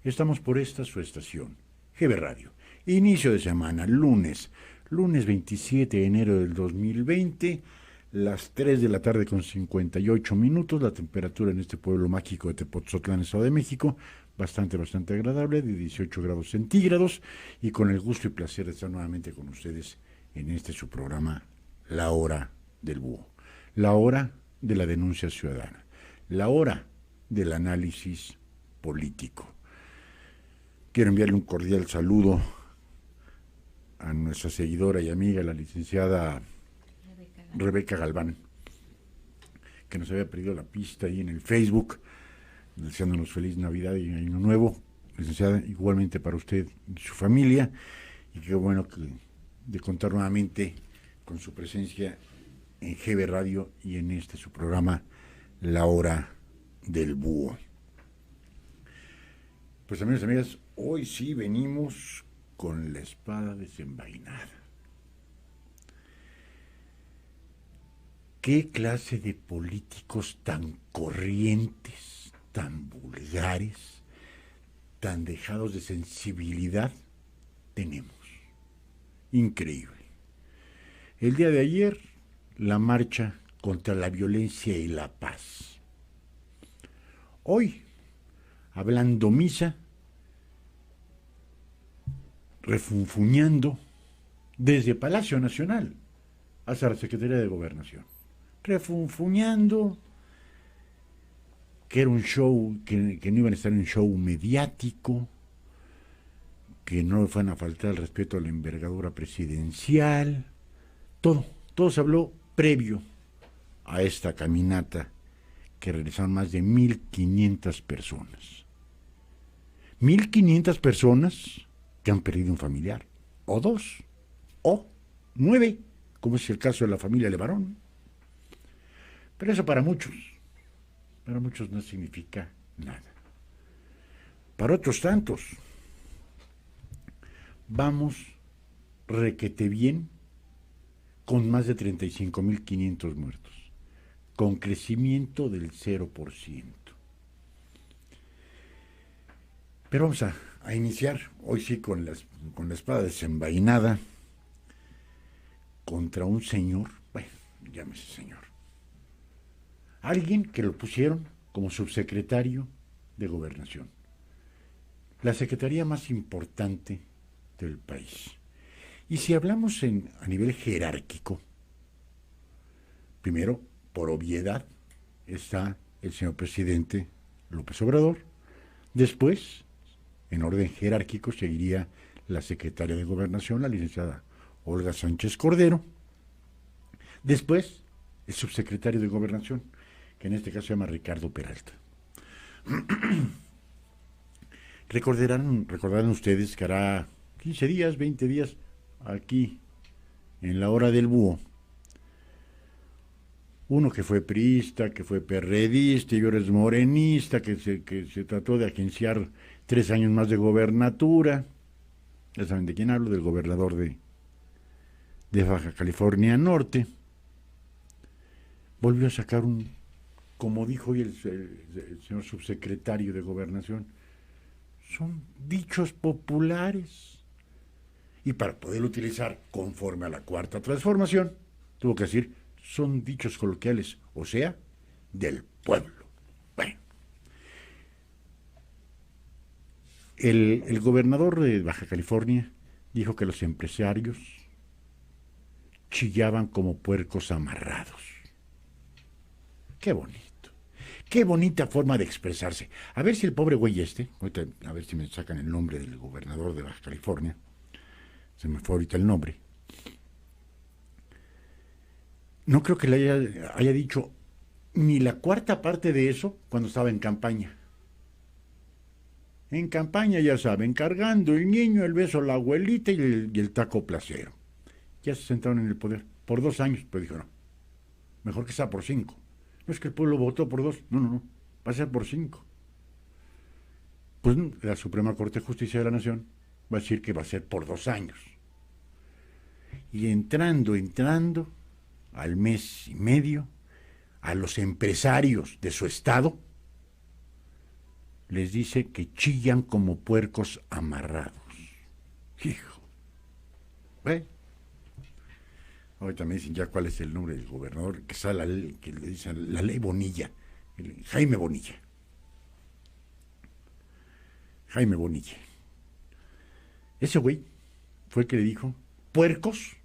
Estamos por esta su estación, GB Radio. Inicio de semana, lunes 27 de enero del 2020, las 3 de la tarde con 58 minutos, la temperatura en este pueblo mágico de Tepoztlán, Estado de México, bastante agradable, de 18 grados centígrados, y con el gusto y placer de estar nuevamente con ustedes en este su programa, La Hora del Búho, la hora de la denuncia ciudadana, la hora del análisis político. Quiero enviarle un cordial saludo a nuestra seguidora y amiga, la licenciada Rebeca Galván, que nos había perdido la pista ahí en el Facebook, deseándonos feliz Navidad y Año Nuevo. Licenciada, igualmente para usted y su familia, y qué bueno de contar nuevamente con su presencia en GB Radio y en este su programa, La Hora del Búho. Pues amigos y amigas, hoy sí venimos con la espada desenvainada. ¿Qué clase de políticos tan corrientes, tan vulgares, tan dejados de sensibilidad tenemos? Increíble. El día de ayer, la marcha contra la violencia y la paz. Hoy, hablando misa, refunfuñando desde Palacio Nacional hasta la Secretaría de Gobernación. Refunfuñando que era un show, que no iban a estar en un show mediático, que no fueran a faltar el respeto a la envergadura presidencial. Todo se habló previo a esta caminata que realizaron más de 1,500 personas. 1,500 personas que han perdido un familiar, o dos, o 9, como es el caso de la familia Levarón. Pero eso para muchos no significa nada. Para otros tantos, vamos requete bien con más de 35,500 muertos, con crecimiento del 0%. Pero vamos a iniciar hoy sí con la espada desenvainada contra un señor, bueno, llámese señor, alguien que lo pusieron como subsecretario de Gobernación, la secretaría más importante del país. Y si hablamos a nivel jerárquico, primero, por obviedad, está el señor presidente López Obrador. Después, en orden jerárquico, seguiría la secretaria de Gobernación, la licenciada Olga Sánchez Cordero. Después, el subsecretario de Gobernación, que en este caso se llama Ricardo Peralta. Recordarán ustedes que hará 15 días, 20 días, aquí, en la Hora del Búho, uno que fue priista, que fue perredista y ahora es morenista, que se trató de agenciar 3 años más de gobernatura. Ya saben de quién hablo, del gobernador de Baja California Norte. Volvió a sacar como dijo hoy el señor subsecretario de Gobernación, son dichos populares. Y para poder utilizar conforme a la Cuarta Transformación, tuvo que decir, son dichos coloquiales, o sea, del pueblo. Bueno, el gobernador de Baja California dijo que los empresarios chillaban como puercos amarrados. Qué bonito. Qué bonita forma de expresarse. A ver si el pobre güey ahorita, a ver si me sacan el nombre del gobernador de Baja California, se me fue ahorita el nombre. No creo que le haya dicho ni la cuarta parte de eso cuando estaba en campaña. En campaña, ya saben, cargando el niño, el beso a la abuelita y el taco placero. Ya se sentaron en el poder por 2 años, pero dijo no, mejor que sea por 5. No es que el pueblo votó por 2, no, va a ser por 5. Pues la Suprema Corte de Justicia de la Nación va a decir que va a ser por 2 años. Y entrando al mes y medio, a los empresarios de su estado les dice que chillan como puercos amarrados. Hijo. Ahorita me dicen ya cuál es el nombre del gobernador, que sale que le dicen la ley Bonilla, Jaime Bonilla. Jaime Bonilla. Ese güey fue el que le dijo puercos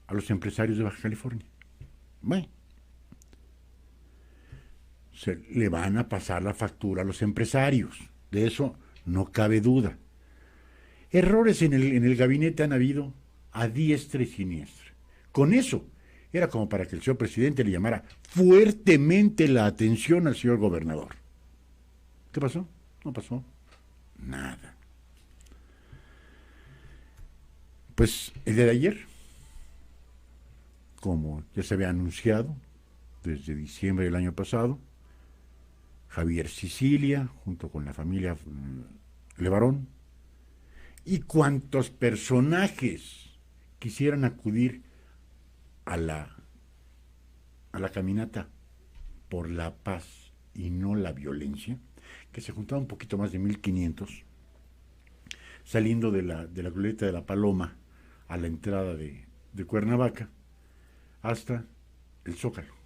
a los empresarios de Baja California. Bueno, le van a pasar la factura a los empresarios. De eso no cabe duda. Errores en el gabinete han habido a diestra y siniestra. Con eso era como para que el señor presidente le llamara fuertemente la atención al señor gobernador. ¿Qué pasó? No pasó nada. Pues el día de ayer, como ya se había anunciado desde diciembre del año pasado, Javier Sicilia, junto con la familia Levarón, y cuantos personajes quisieran acudir a la caminata por la paz y no la violencia, que se juntaba un poquito más de 1,500, saliendo de la glorieta de la Paloma a la entrada de Cuernavaca hasta el Zócalo.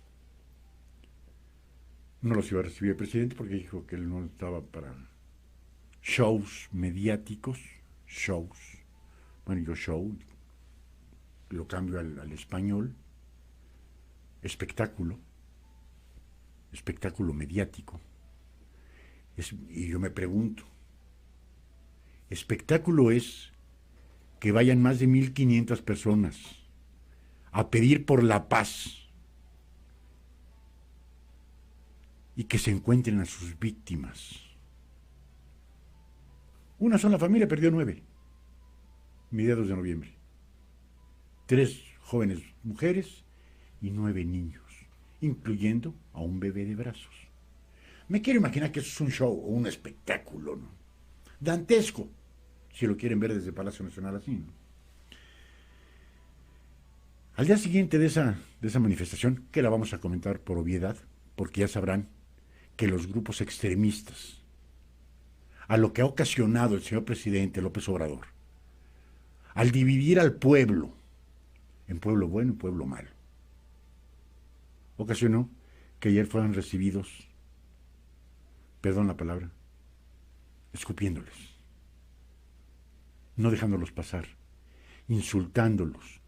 No los iba a recibir el presidente porque dijo que él no estaba para shows mediáticos, bueno, yo show, lo cambio al español, espectáculo mediático. Y yo me pregunto, espectáculo es que vayan más de 1,500 personas a pedir por la paz y que se encuentren a sus víctimas. Una sola familia perdió 9, mediados de noviembre. 3 jóvenes mujeres y 9 niños, incluyendo a un bebé de brazos. Me quiero imaginar que eso es un show o un espectáculo, ¿no? Dantesco, si lo quieren ver desde Palacio Nacional así, ¿no? Al día siguiente de esa manifestación, que la vamos a comentar por obviedad, porque ya sabrán que los grupos extremistas, a lo que ha ocasionado el señor presidente López Obrador, al dividir al pueblo en pueblo bueno y pueblo malo, ocasionó que ayer fueran recibidos, perdón la palabra, escupiéndoles, no dejándolos pasar, insultándolos,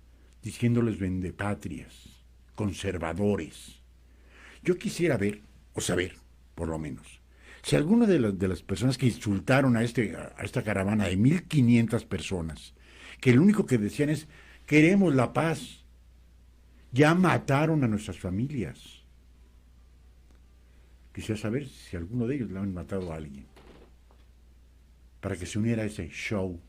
diciéndoles vendepatrias, conservadores. Yo quisiera ver, o saber, por lo menos, si alguna de las personas que insultaron a esta caravana de 1,500 personas, que lo único que decían es, queremos la paz, ya mataron a nuestras familias. Quisiera saber si alguno de ellos le han matado a alguien, para que se uniera a ese show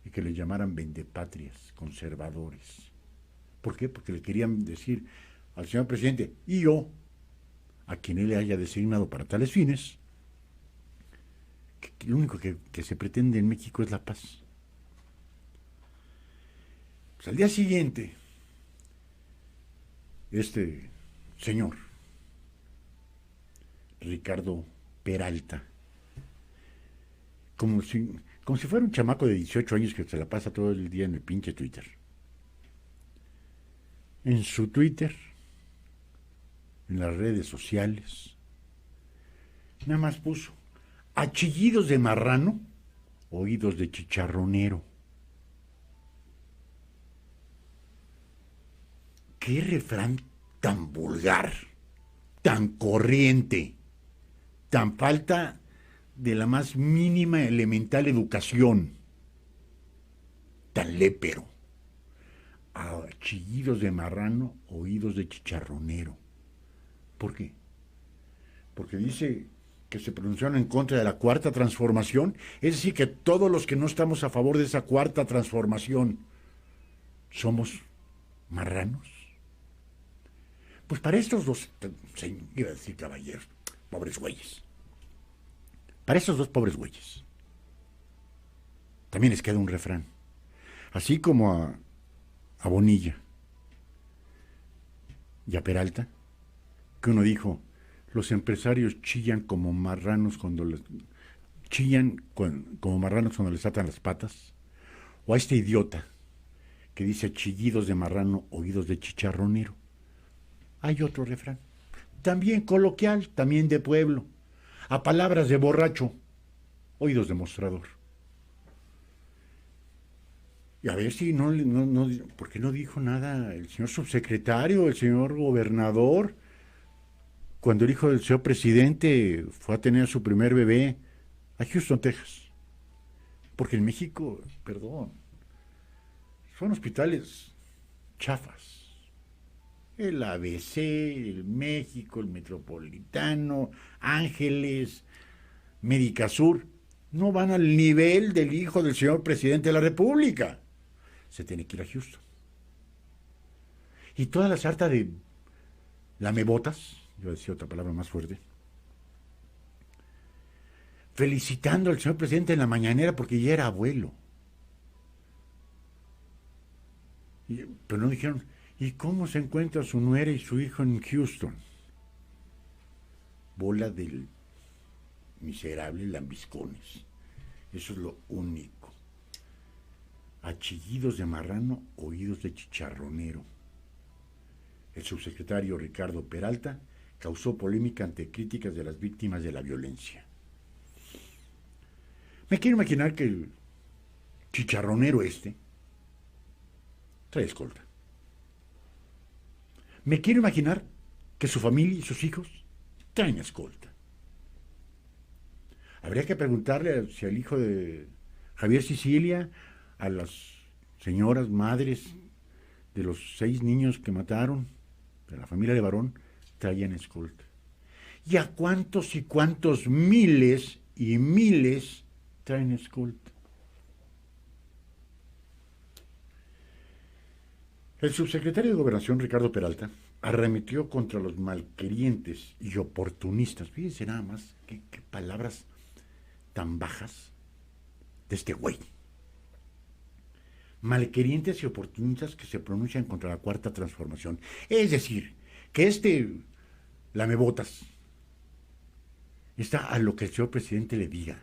y que le llamaran vendepatrias, conservadores. ¿Por qué? Porque le querían decir al señor presidente, y yo, a quien él le haya designado para tales fines, que lo único que se pretende en México es la paz. Pues al día siguiente, este señor, Ricardo Peralta, como si fuera un chamaco de 18 años que se la pasa todo el día en el pinche Twitter. En su Twitter, en las redes sociales, nada más puso, a chillidos de marrano, oídos de chicharronero. ¿Qué refrán tan vulgar, tan corriente, tan falta de la más mínima elemental educación, tan lépero? A chillidos de marrano, oídos de chicharronero. ¿Por qué? Porque dice que se pronunciaron en contra de la cuarta transformación, es decir, que todos los que no estamos a favor de esa cuarta transformación somos marranos. Pues para estos dos, iba a decir caballeros, pobres güeyes, para estos dos pobres güeyes, también les queda un refrán, así como a Bonilla y a Peralta, que uno dijo, los empresarios chillan como marranos como marranos cuando les atan las patas, o a este idiota que dice chillidos de marrano, oídos de chicharronero. Hay otro refrán, también coloquial, también de pueblo, a palabras de borracho, oídos de mostrador. Y a ver si ¿por qué no dijo nada el señor subsecretario, el señor gobernador, cuando el hijo del señor presidente fue a tener su primer bebé a Houston, Texas? Porque en México, perdón, son hospitales chafas. El ABC, el México, el Metropolitano, Ángeles, Médica Sur, no van al nivel del hijo del señor presidente de la República. Se tiene que ir a Houston. Y toda la sarta de lamebotas, yo decía otra palabra más fuerte, felicitando al señor presidente en la mañanera porque ya era abuelo. Pero no dijeron, ¿y cómo se encuentra su nuera y su hijo en Houston? Bola del miserable lambiscones. Eso es lo único. A chillidos de marrano, oídos de chicharronero. El subsecretario Ricardo Peralta causó polémica ante críticas de las víctimas de la violencia. Me quiero imaginar que el chicharronero trae escolta. Me quiero imaginar que su familia y sus hijos traen escolta. Habría que preguntarle si al hijo de Javier Sicilia, a las señoras madres de los 6 niños que mataron, de la familia de Barón, traían escolta. ¿Y a cuántos y cuántos miles y miles traen escolta? El subsecretario de Gobernación, Ricardo Peralta, arremetió contra los malquerientes y oportunistas. Fíjense nada más qué palabras tan bajas de este güey. Malquerientes y oportunistas que se pronuncian contra la Cuarta Transformación. Es decir, que lamebotas está a lo que el señor presidente le diga.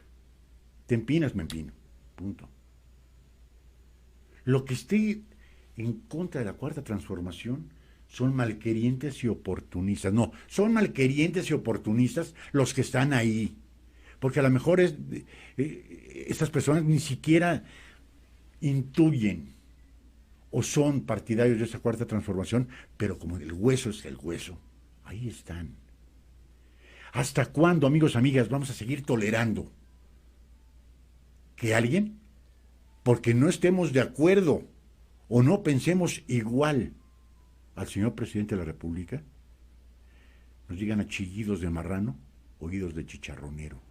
Te empinas, me empino. Punto. Lo que esté en contra de la Cuarta Transformación son malquerientes y oportunistas. No, son malquerientes y oportunistas los que están ahí. Porque a lo mejor estas personas ni siquiera intuyen o son partidarios de esa Cuarta Transformación, pero como el hueso es el hueso, ahí están. ¿Hasta cuándo, amigos, amigas, vamos a seguir tolerando que alguien, porque no estemos de acuerdo o no pensemos igual al señor presidente de la República, nos digan a chillidos de marrano, oídos de chicharronero?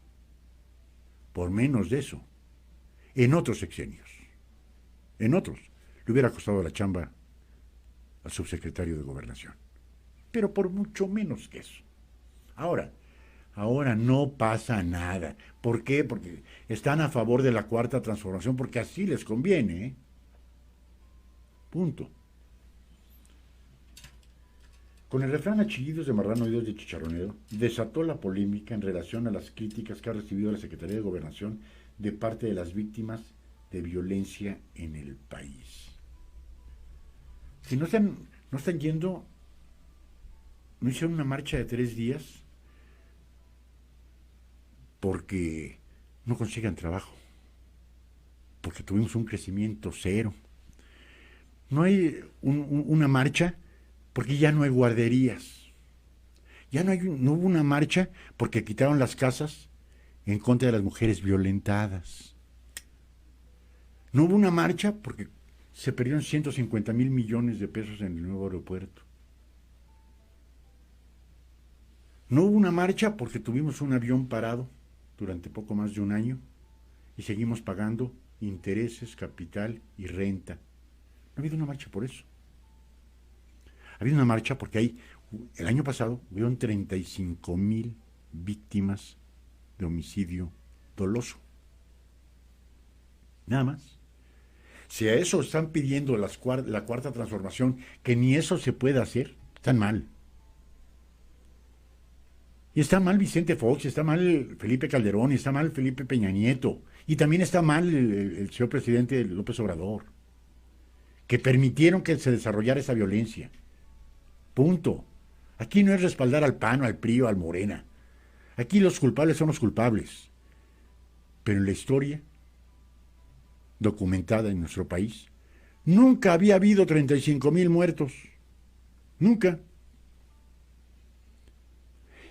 Por menos de eso, en otros sexenios, en otros, le hubiera costado la chamba al subsecretario de Gobernación. Pero por mucho menos que eso. Ahora no pasa nada. ¿Por qué? Porque están a favor de la Cuarta Transformación, porque así les conviene, ¿eh? Punto. Con el refrán a chillidos de marrano, oídos de chicharronero, desató la polémica en relación a las críticas que ha recibido la Secretaría de Gobernación de parte de las víctimas de violencia en el país. Si no están yendo, no hicieron una marcha de 3 días porque no consigan trabajo, porque tuvimos un crecimiento cero. No hay una marcha porque ya no hay guarderías. No hubo una marcha porque quitaron las casas en contra de las mujeres violentadas. No hubo una marcha porque se perdieron 150,000 millones de pesos en el nuevo aeropuerto. No hubo una marcha porque tuvimos un avión parado durante poco más de un año y seguimos pagando intereses, capital y renta. No ha habido una marcha por eso. Ha habido una marcha porque el año pasado hubieron 35,000 víctimas de homicidio doloso. Nada más. Si a eso están pidiendo la Cuarta Transformación, que ni eso se puede hacer, están mal. Y está mal Vicente Fox, está mal Felipe Calderón, y está mal Felipe Peña Nieto, y también está mal el señor presidente López Obrador, que permitieron que se desarrollara esa violencia. Punto. Aquí no es respaldar al PAN, al PRI o al Morena. Aquí los culpables son los culpables. Pero en la historia documentada en nuestro país, nunca había habido 35,000 muertos. Nunca.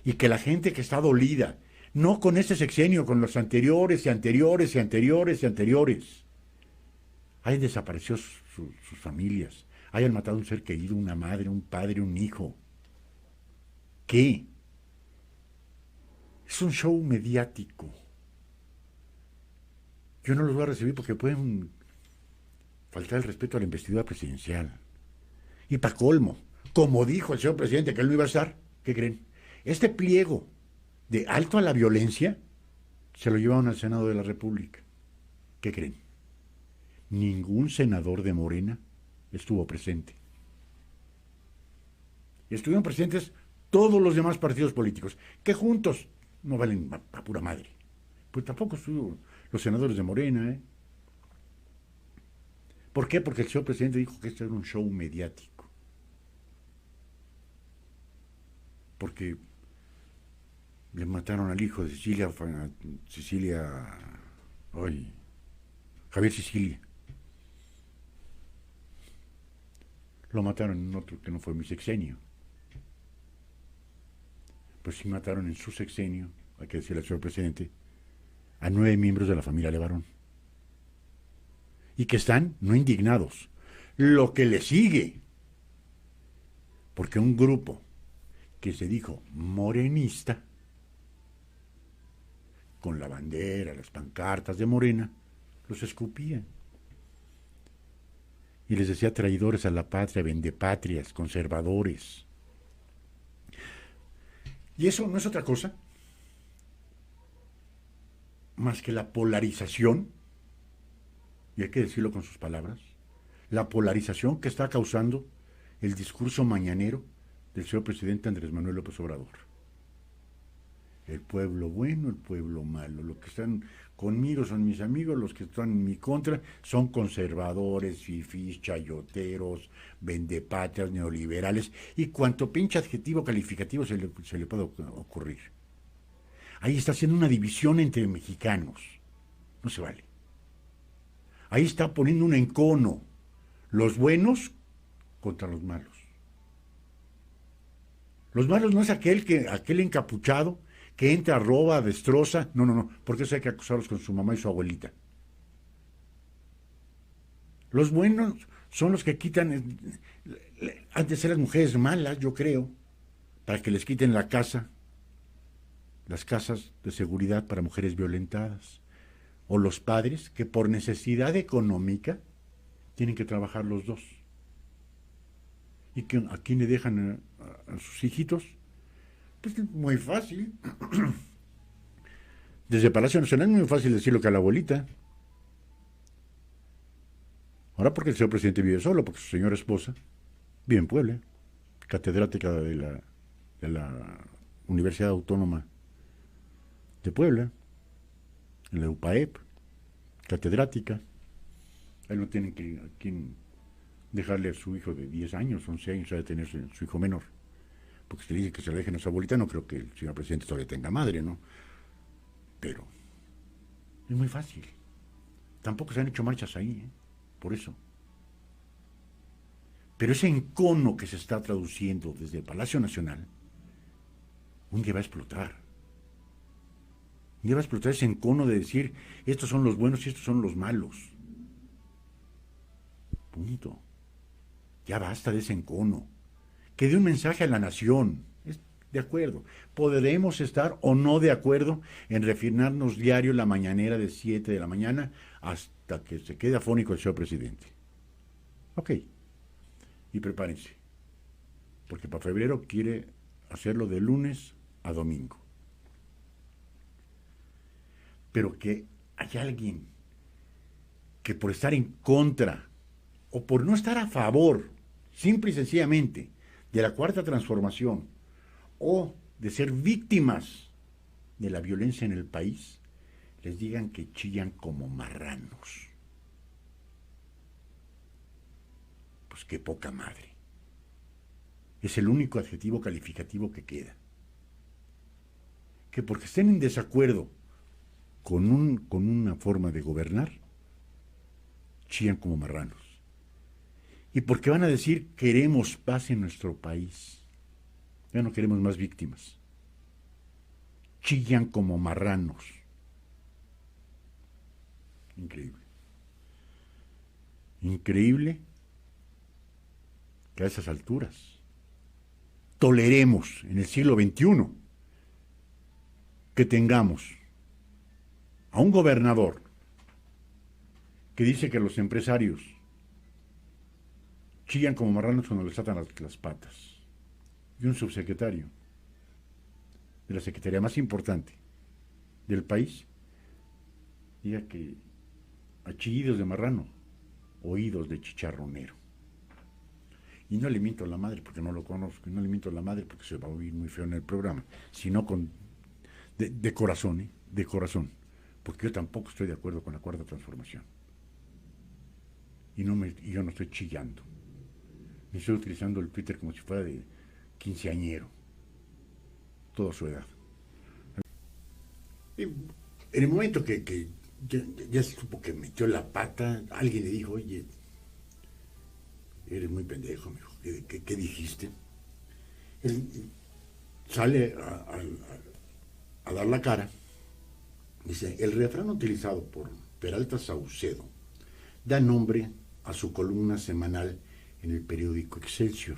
Y que la gente que está dolida, no con este sexenio, con los anteriores y anteriores y anteriores y anteriores, hayan desaparecido sus familias, hayan matado a un ser querido, una madre, un padre, un hijo. ¿Qué? Es un show mediático. Yo no los voy a recibir porque pueden faltar el respeto a la investidura presidencial. Y para colmo, como dijo el señor presidente que él no iba a estar, ¿qué creen? Este pliego de alto a la violencia se lo llevaron al Senado de la República. ¿Qué creen? Ningún senador de Morena estuvo presente. Estuvieron presentes todos los demás partidos políticos, que juntos no valen a pura madre. Pues tampoco estuvieron los senadores de Morena, ¿eh? ¿Por qué? Porque el señor presidente dijo que esto era un show mediático. Porque le mataron al hijo de Javier Sicilia. Lo mataron en otro que no fue mi sexenio. Pues sí mataron en su sexenio, hay que decirle al señor presidente, a 9 miembros de la familia Levarón. Y que están no indignados. Lo que le sigue. Porque un grupo que se dijo morenista, con la bandera, las pancartas de Morena, los escupía. Y les decía traidores a la patria, vendepatrias, conservadores. Y eso no es otra cosa más que la polarización, y hay que decirlo con sus palabras, la polarización que está causando el discurso mañanero del señor presidente Andrés Manuel López Obrador. El pueblo bueno, el pueblo malo. Los que están conmigo son mis amigos, los que están en mi contra son conservadores, fifís, chayoteros, vendepatrias, neoliberales y cuanto pinche adjetivo calificativo se le puede ocurrir. Ahí está haciendo una división entre mexicanos. No se vale. Ahí está poniendo un encono. Los buenos contra los malos. Los malos no es aquel encapuchado que entra, roba, destroza. No, porque eso hay que acusarlos con su mamá y su abuelita. Los buenos son los que quitan, antes eran mujeres malas, yo creo, para que les quiten la casa, las casas de seguridad para mujeres violentadas. O los padres que por necesidad económica tienen que trabajar los dos. ¿Y a quién le dejan a sus hijitos? Pues muy fácil. Desde Palacio Nacional es muy fácil decirlo que a la abuelita. Ahora porque el señor presidente vive solo, porque su señora esposa vive en Puebla, catedrática de la Universidad Autónoma de Puebla, en la UPAEP, catedrática. Él no tiene a quien dejarle a su hijo de 10 años, 11 años, a tener su hijo menor. Porque si le dice que se le dejen a su abuelita, no creo que el señor presidente todavía tenga madre, ¿no? Pero es muy fácil. Tampoco se han hecho marchas ahí, ¿eh? Por eso. Pero ese encono que se está traduciendo desde el Palacio Nacional, un día va a explotar. Un día va a explotar ese encono de decir, estos son los buenos y estos son los malos. Punto. Ya basta de ese encono. Que dé un mensaje a la nación. De acuerdo. Podremos estar o no de acuerdo en refinarnos diario la mañanera de 7 de la mañana hasta que se quede afónico el señor presidente. Ok. Y prepárense. Porque para febrero quiere hacerlo de lunes a domingo. Pero que hay alguien que por estar en contra o por no estar a favor, simple y sencillamente, de la cuarta transformación o de ser víctimas de la violencia en el país, les digan que chillan como marranos. Pues qué poca madre. Es el único adjetivo calificativo que queda. Que porque estén en desacuerdo con una forma de gobernar, chillan como marranos. Y porque van a decir, queremos paz en nuestro país. Ya no queremos más víctimas. Chillan como marranos. Increíble. Increíble que a esas alturas toleremos en el siglo XXI que tengamos a un gobernador que dice que los empresarios chillan como marranos cuando les atan las patas, y un subsecretario de la secretaría más importante del país diga que a chillidos de marrano, oídos de chicharronero. Y no le miento a la madre porque no lo conozco, y no le miento a la madre porque se va a oír muy feo en el programa, sino de corazón, de corazón, porque yo tampoco estoy de acuerdo con la cuarta transformación. Y yo no estoy chillando, ni estoy utilizando el Twitter como si fuera de quinceañero, toda su edad. Y en el momento que ya se supo que metió la pata, alguien le dijo, oye, eres muy pendejo, mijo, ¿qué dijiste? Él sale a dar la cara. Dice, el refrán utilizado por Peralta Saucedo da nombre a su columna semanal en el periódico Excelsior.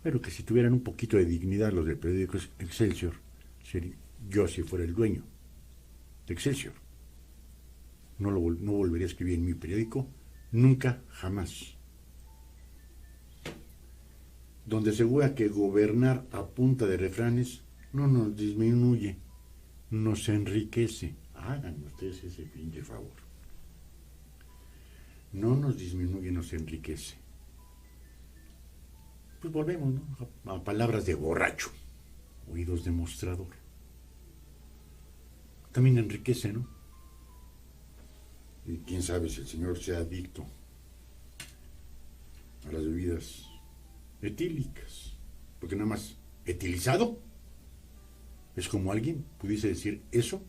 Pero que si tuvieran un poquito de dignidad los del periódico Excelsior, yo si fuera el dueño de Excelsior, no volvería a escribir en mi periódico, nunca, jamás. Donde asegura que gobernar a punta de refranes no nos disminuye, nos enriquece. Hagan ustedes ese pinche favor. No nos disminuye, nos enriquece. Pues volvemos, ¿no?, a palabras de borracho, oídos de mostrador. También enriquece, ¿no? Y quién sabe si el señor sea adicto a las bebidas etílicas, porque nada más etilizado es como alguien pudiese decir eso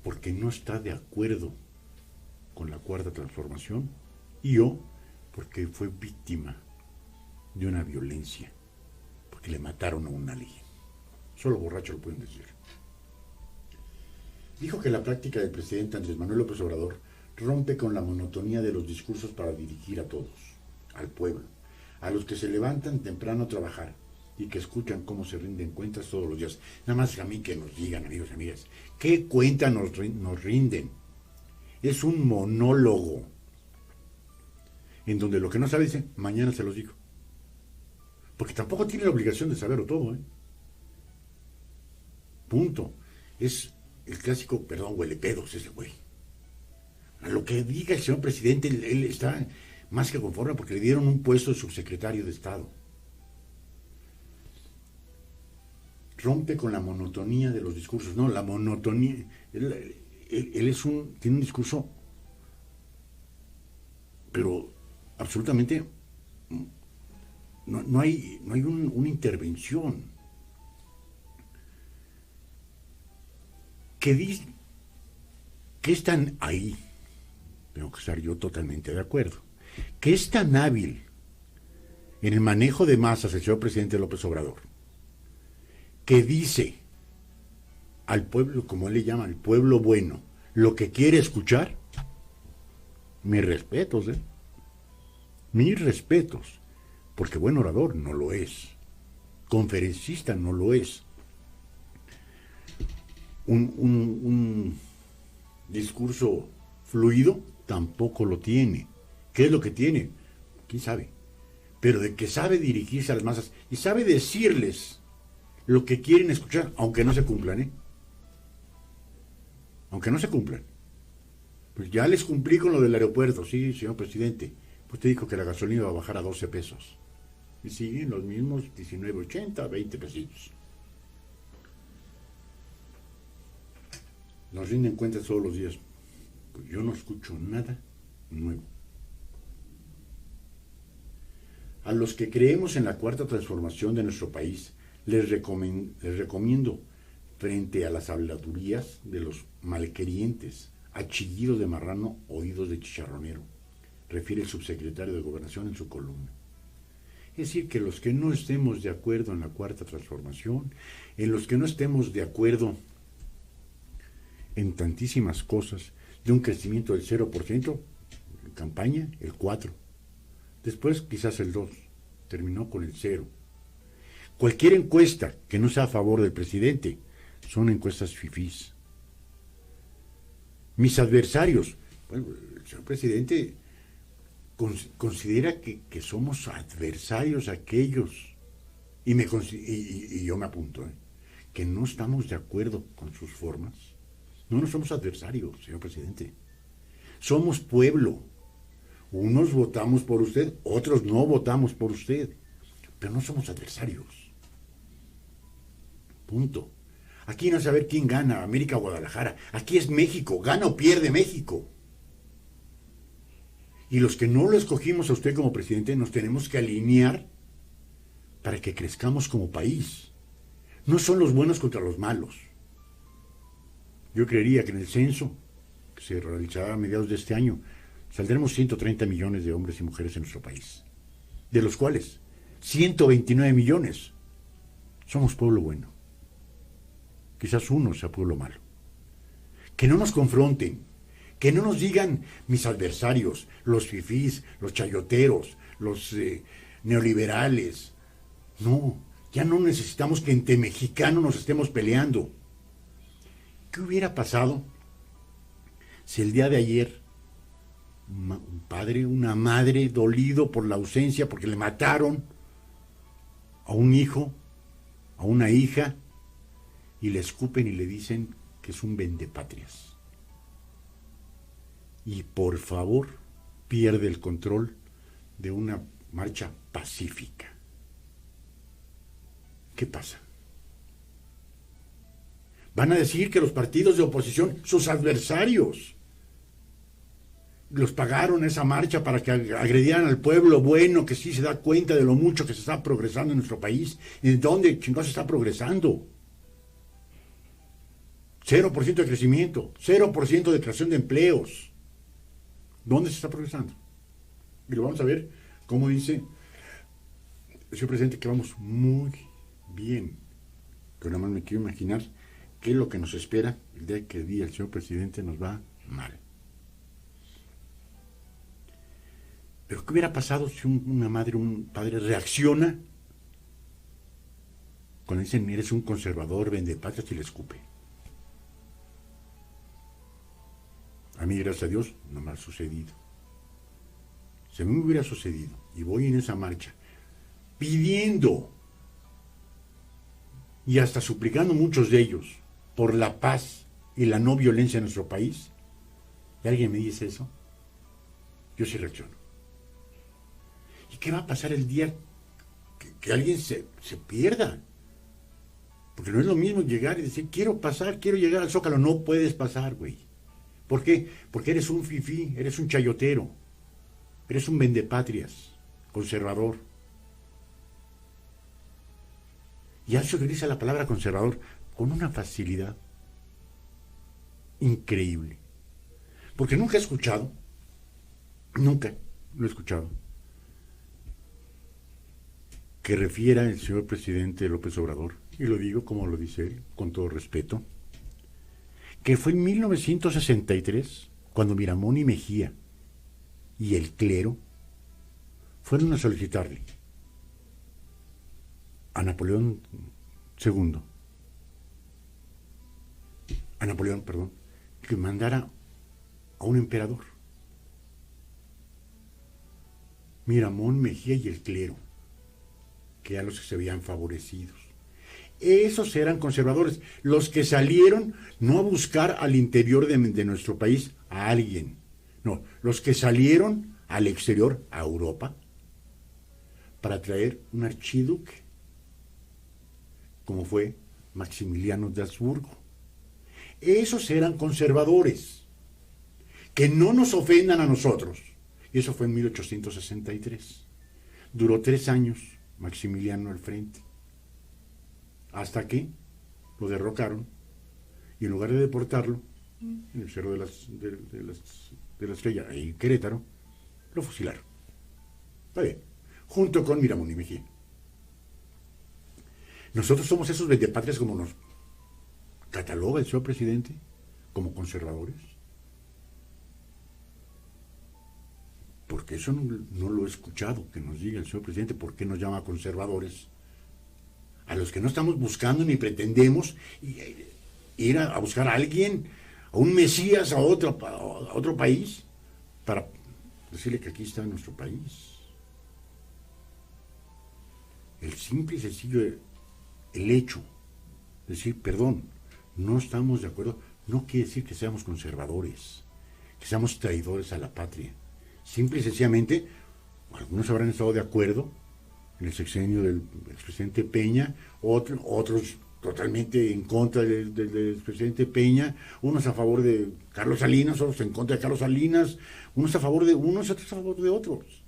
porque no está de acuerdo con la cuarta transformación, y porque fue víctima de una violencia, porque le mataron a un alguien. Solo borrachos lo pueden decir. Dijo que la práctica del presidente Andrés Manuel López Obrador rompe con la monotonía de los discursos para dirigir a todos, al pueblo, a los que se levantan temprano a trabajar y que escuchan cómo se rinden cuentas todos los días. Nada más a mí que nos digan, amigos y amigas, ¿qué cuenta nos rinden? Es un monólogo en donde lo que no sabe dice, mañana se los digo. Porque tampoco tiene la obligación de saberlo todo, ¿eh? Punto. Es el clásico, perdón, huelepedos ese güey. A lo que diga el señor presidente, él está más que conforme porque le dieron un puesto de subsecretario de Estado. Rompe con la monotonía de los discursos. No, la monotonía. Él tiene un discurso, pero absolutamente no hay una intervención. Que están ahí, tengo que estar yo totalmente de acuerdo, que es tan hábil en el manejo de masas el señor presidente López Obrador, que dice al pueblo, como él le llama, al pueblo bueno, lo que quiere escuchar. Mis respetos, mis respetos, porque buen orador no lo es, conferencista no lo es, un discurso fluido tampoco lo tiene. ¿Qué es lo que tiene? ¿Quién sabe? Pero de que sabe dirigirse a las masas y sabe decirles lo que quieren escuchar, aunque no se cumplan, aunque no se cumplan. Pues ya les cumplí con lo del aeropuerto, sí, señor presidente. Pues te dijo que la gasolina iba a bajar a 12 pesos. Y siguen los mismos 19.80, 20 pesitos. nos rinden cuentas todos los días. Pues yo no escucho nada nuevo. A los que creemos en la cuarta transformación de nuestro país, les recomiendo, frente a las habladurías de los malquerientes, a chillidos de marrano, oídos de chicharronero, refiere el subsecretario de Gobernación en su columna. Es decir, que los que no estemos de acuerdo en la cuarta transformación, en los que no estemos de acuerdo en tantísimas cosas, de un crecimiento del 0%, en campaña el 4%, después quizás el 2%, terminó con el 0%. Cualquier encuesta que no sea a favor del presidente son encuestas fifís. Mis adversarios, bueno, el señor presidente considera que somos adversarios aquellos, y yo me apunto, que no estamos de acuerdo con sus formas. No somos adversarios, señor presidente. Somos pueblo. Unos votamos por usted, otros no votamos por usted, pero no somos adversarios. Punto. Aquí no es saber quién gana, América o Guadalajara. Aquí es México, gana o pierde México. Y los que no lo escogimos a usted como presidente nos tenemos que alinear para que crezcamos como país. No son los buenos contra los malos. Yo creería que en el censo, que se realizará a mediados de este año, saldremos 130 millones de hombres y mujeres en nuestro país, de los cuales 129 millones somos pueblo bueno. Quizás uno sea pueblo malo. Que no nos confronten, que no nos digan mis adversarios, los fifís, los chayoteros, los neoliberales. No, ya no necesitamos que entre mexicanos nos estemos peleando. ¿Qué hubiera pasado si el día de ayer un padre, una madre dolido por la ausencia, porque le mataron a un hijo, a una hija, y le escupen y le dicen que es un vendepatrias? Y por favor, pierde el control de una marcha pacífica. ¿Qué pasa? Van a decir que los partidos de oposición, sus adversarios, los pagaron esa marcha para que agredieran al pueblo bueno, que sí se da cuenta de lo mucho que se está progresando en nuestro país. ¿En dónde chingados se está progresando? 0% de crecimiento, 0% de creación de empleos. ¿Dónde se está progresando? Y lo vamos a ver, como dice el señor presidente, que vamos muy bien. Pero nada más me quiero imaginar qué es lo que nos espera el día que el señor presidente nos va mal. Pero ¿qué hubiera pasado si una madre, un padre reacciona cuando dicen eres un conservador, vendepatrias, y le escupe? A mí, gracias a Dios, no me ha sucedido. Si a mí me hubiera sucedido y voy en esa marcha pidiendo y hasta suplicando muchos de ellos por la paz y la no violencia en nuestro país, y alguien me dice eso, yo sí reacciono. ¿Y qué va a pasar el día que alguien se pierda? Porque no es lo mismo llegar y decir, quiero pasar, quiero llegar al Zócalo. No puedes pasar, güey. ¿Por qué? Porque eres un fifí, eres un chayotero, eres un vendepatrias, conservador. Ya se utiliza la palabra conservador con una facilidad increíble. Porque nunca he escuchado, nunca lo he escuchado, que refiera el señor presidente López Obrador, y lo digo como lo dice él, con todo respeto, que fue en 1963 cuando Miramón y Mejía y el clero fueron a solicitarle a Napoleón, que mandara a un emperador. Miramón, Mejía y el clero, que eran los que se veían favorecidos. Esos eran conservadores, los que salieron no a buscar al interior de nuestro país a alguien, no, los que salieron al exterior, a Europa, para traer un archiduque, como fue Maximiliano de Habsburgo. Esos eran conservadores. Que no nos ofendan a nosotros. Y eso fue en 1863. Duró 3 años Maximiliano al frente. Hasta que lo derrocaron y en lugar de deportarlo, en el Cerro de la Estrella, ahí en Querétaro, lo fusilaron. Está bien. Junto con Miramón y Mejía. Nosotros somos esos vendepatrias como nos cataloga el señor presidente, como conservadores. Porque eso no lo he escuchado, que nos diga el señor presidente por qué nos llama conservadores. A los que no estamos buscando ni pretendemos ir a buscar a alguien, a un mesías, a otro país, para decirle que aquí está nuestro país. El simple y sencillo, el hecho de decir, perdón, no estamos de acuerdo, no quiere decir que seamos conservadores, que seamos traidores a la patria. Simple y sencillamente, algunos habrán estado de acuerdo en el sexenio del expresidente Peña, otros totalmente en contra del expresidente Peña, unos a favor de Carlos Salinas, otros en contra de Carlos Salinas, unos a favor de unos, otros a favor de otros.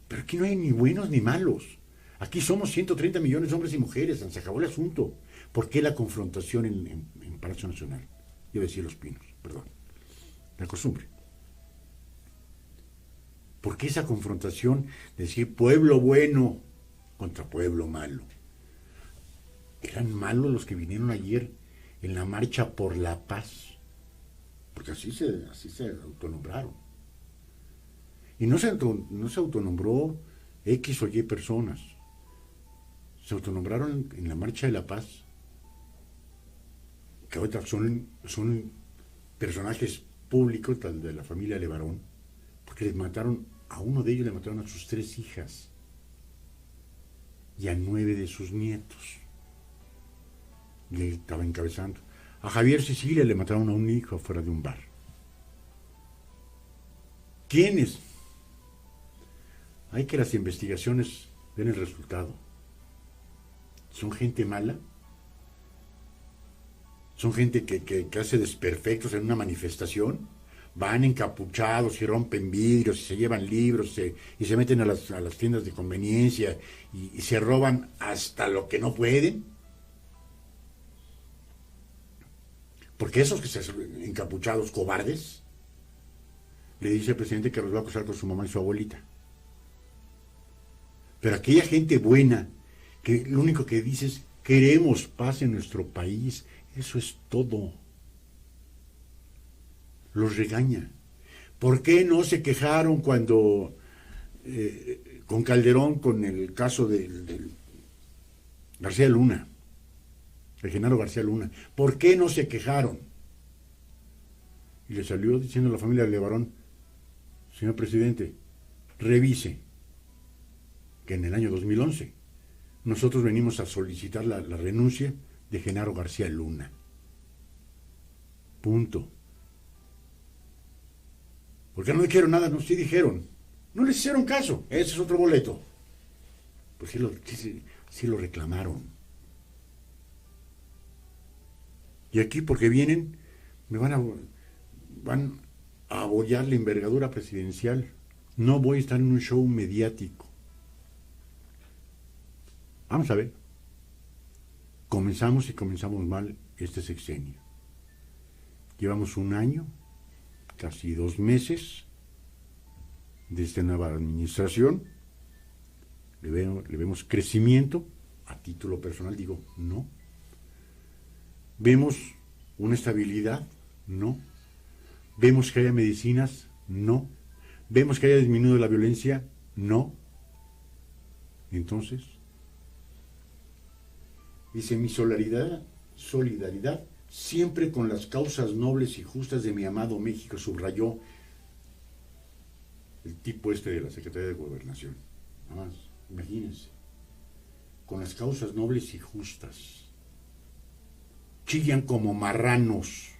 Pero aquí no hay ni buenos ni malos. Aquí somos 130 millones de hombres y mujeres, se acabó el asunto. ¿Por qué la confrontación en Palacio Nacional? Yo decía Los Pinos, perdón. La costumbre. ¿Por qué esa confrontación de decir pueblo bueno contra pueblo malo? Eran malos los que vinieron ayer en la marcha por la paz. Porque así se autonombraron. Y no se autonombró X o Y personas. Se autonombraron en la marcha de la paz. Que ahorita son personajes públicos, tal de la familia Levarón, porque les mataron, a uno de ellos le mataron a sus 3 hijas y a 9 de sus nietos. Le estaba encabezando. A Javier Sicilia le mataron a un hijo fuera de un bar. ¿Quiénes? Hay que las investigaciones den el resultado. ¿Son gente mala? ¿Son gente que hace desperfectos en una manifestación? Van encapuchados y rompen vidrios y se llevan libros y se meten a las tiendas de conveniencia y se roban hasta lo que no pueden. Porque esos que se encapuchados cobardes, le dice el presidente que los va a acusar con su mamá y su abuelita. Pero aquella gente buena, que lo único que dice es, queremos paz en nuestro país, eso es todo. Los regaña. ¿Por qué no se quejaron cuando con Calderón, con el caso de García Luna, de Genaro García Luna? ¿Por qué no se quejaron? Y le salió diciendo a la familia de Levarón, señor presidente, revise que en el año 2011 nosotros venimos a solicitar la renuncia de Genaro García Luna. Punto. Porque no dijeron nada, no, sí dijeron. No les hicieron caso. Ese es otro boleto. Pues sí lo reclamaron. Y aquí porque vienen, van a abollar la envergadura presidencial. No voy a estar en un show mediático. Vamos a ver. Comenzamos mal este sexenio. Llevamos 1 año, casi 2 meses de esta nueva administración. Le vemos crecimiento. A título personal digo, no. ¿Vemos una estabilidad? No. ¿Vemos que haya medicinas? No. ¿Vemos que haya disminuido la violencia? No. Entonces, dice, mi solidaridad siempre con las causas nobles y justas de mi amado México, subrayó el tipo de la Secretaría de Gobernación. Nada más, imagínense. Con las causas nobles y justas. Chillan como marranos.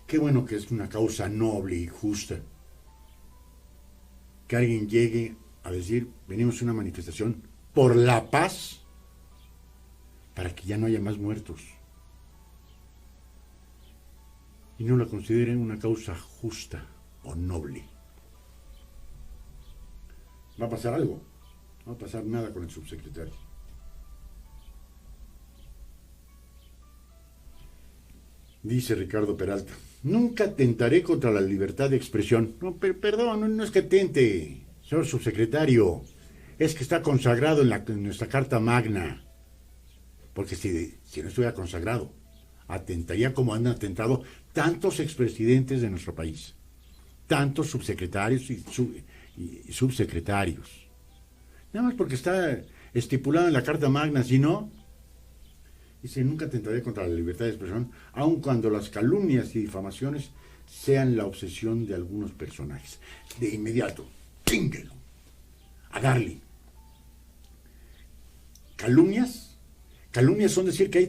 Qué bueno que es una causa noble y justa. Que alguien llegue a decir, venimos a una manifestación por la paz, para que ya no haya más muertos y no la consideren una causa justa o noble. Va a pasar algo, no va a pasar nada con el subsecretario. Dice Ricardo Peralta, nunca atentaré contra la libertad de expresión. No, perdón, no es que atente, señor subsecretario, es que está consagrado en nuestra Carta Magna. Porque si no estuviera consagrado, atentaría como han atentado tantos expresidentes de nuestro país, tantos subsecretarios y subsecretarios. Nada más porque está estipulado en la Carta Magna, si no, dice, nunca atentaré contra la libertad de expresión, aun cuando las calumnias y difamaciones sean la obsesión de algunos personajes. De inmediato, chínguelo, a darle. ¿Calumnias? ¿Calumnias son decir que hay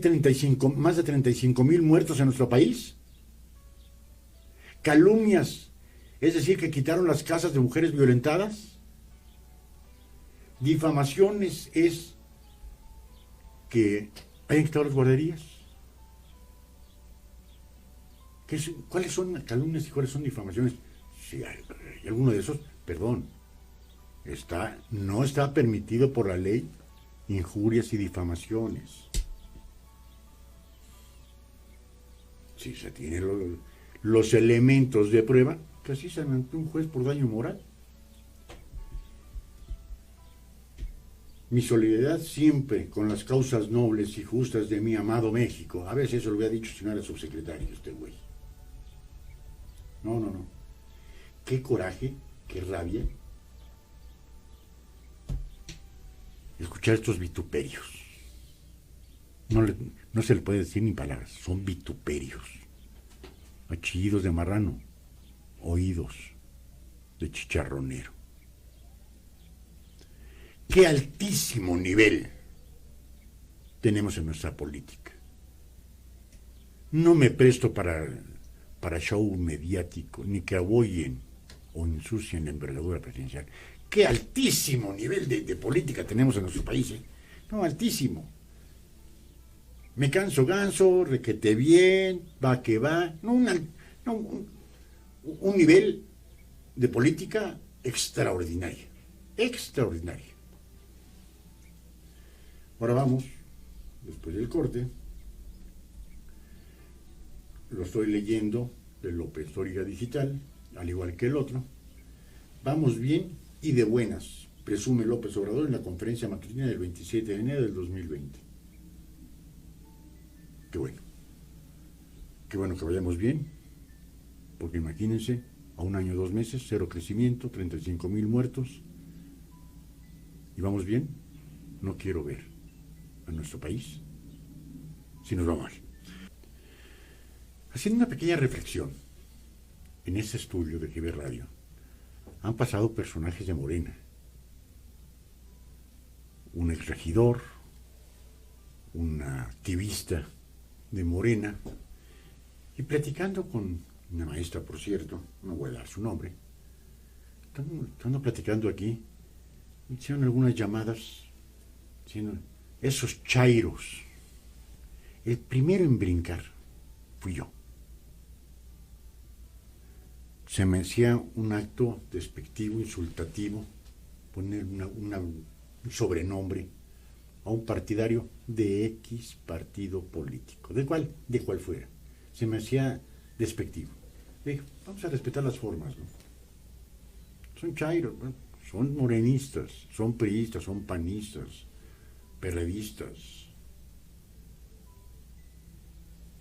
más de 35,000 muertos en nuestro país? ¿Calumnias es decir que quitaron las casas de mujeres violentadas? ¿Difamaciones es que hayan quitado las guarderías? ¿Cuáles son calumnias y cuáles son difamaciones? Si hay alguno de esos, perdón, no está permitido por la ley injurias y difamaciones. Si se tienen los elementos de prueba, que así se ante un juez por daño moral. Mi solidaridad siempre con las causas nobles y justas de mi amado México. A veces eso lo hubiera dicho si no era subsecretario este güey. No. Qué coraje, qué rabia escuchar estos vituperios. No se le puede decir ni palabras, son vituperios. Chillidos de marrano, oídos de chicharronero. Qué altísimo nivel tenemos en nuestra política. No me presto para show mediático, ni que aboyen o ensucien la envergadura presidencial. Qué altísimo nivel de política tenemos en nuestro país, ¿eh? No, altísimo. Me canso ganso, requete bien, va que va. Un nivel de política extraordinario. Extraordinario. Ahora vamos, después del corte, lo estoy leyendo de López Dóriga Digital, al igual que el otro. Vamos bien y de buenas, presume López Obrador en la conferencia matutina del 27 de enero del 2020. Qué bueno. Qué bueno que vayamos bien, porque imagínense, a un año, 2 meses, 0 crecimiento, 35,000 muertos. ¿Y vamos bien? No quiero ver a nuestro país si nos va mal. Haciendo una pequeña reflexión, en ese estudio de GB Radio, han pasado personajes de Morena. Un exregidor, una activista de Morena, y platicando con una maestra, por cierto, no voy a dar su nombre, estando platicando aquí, hicieron algunas llamadas diciendo, esos chairos, el primero en brincar fui yo. Se me hacía un acto despectivo, insultativo, poner un sobrenombre a un partidario de X partido político, de cual fuera. Se me hacía despectivo. Dije, vamos a respetar las formas, ¿no? Son chairos, ¿no? Son morenistas, son priistas, son panistas, perredistas.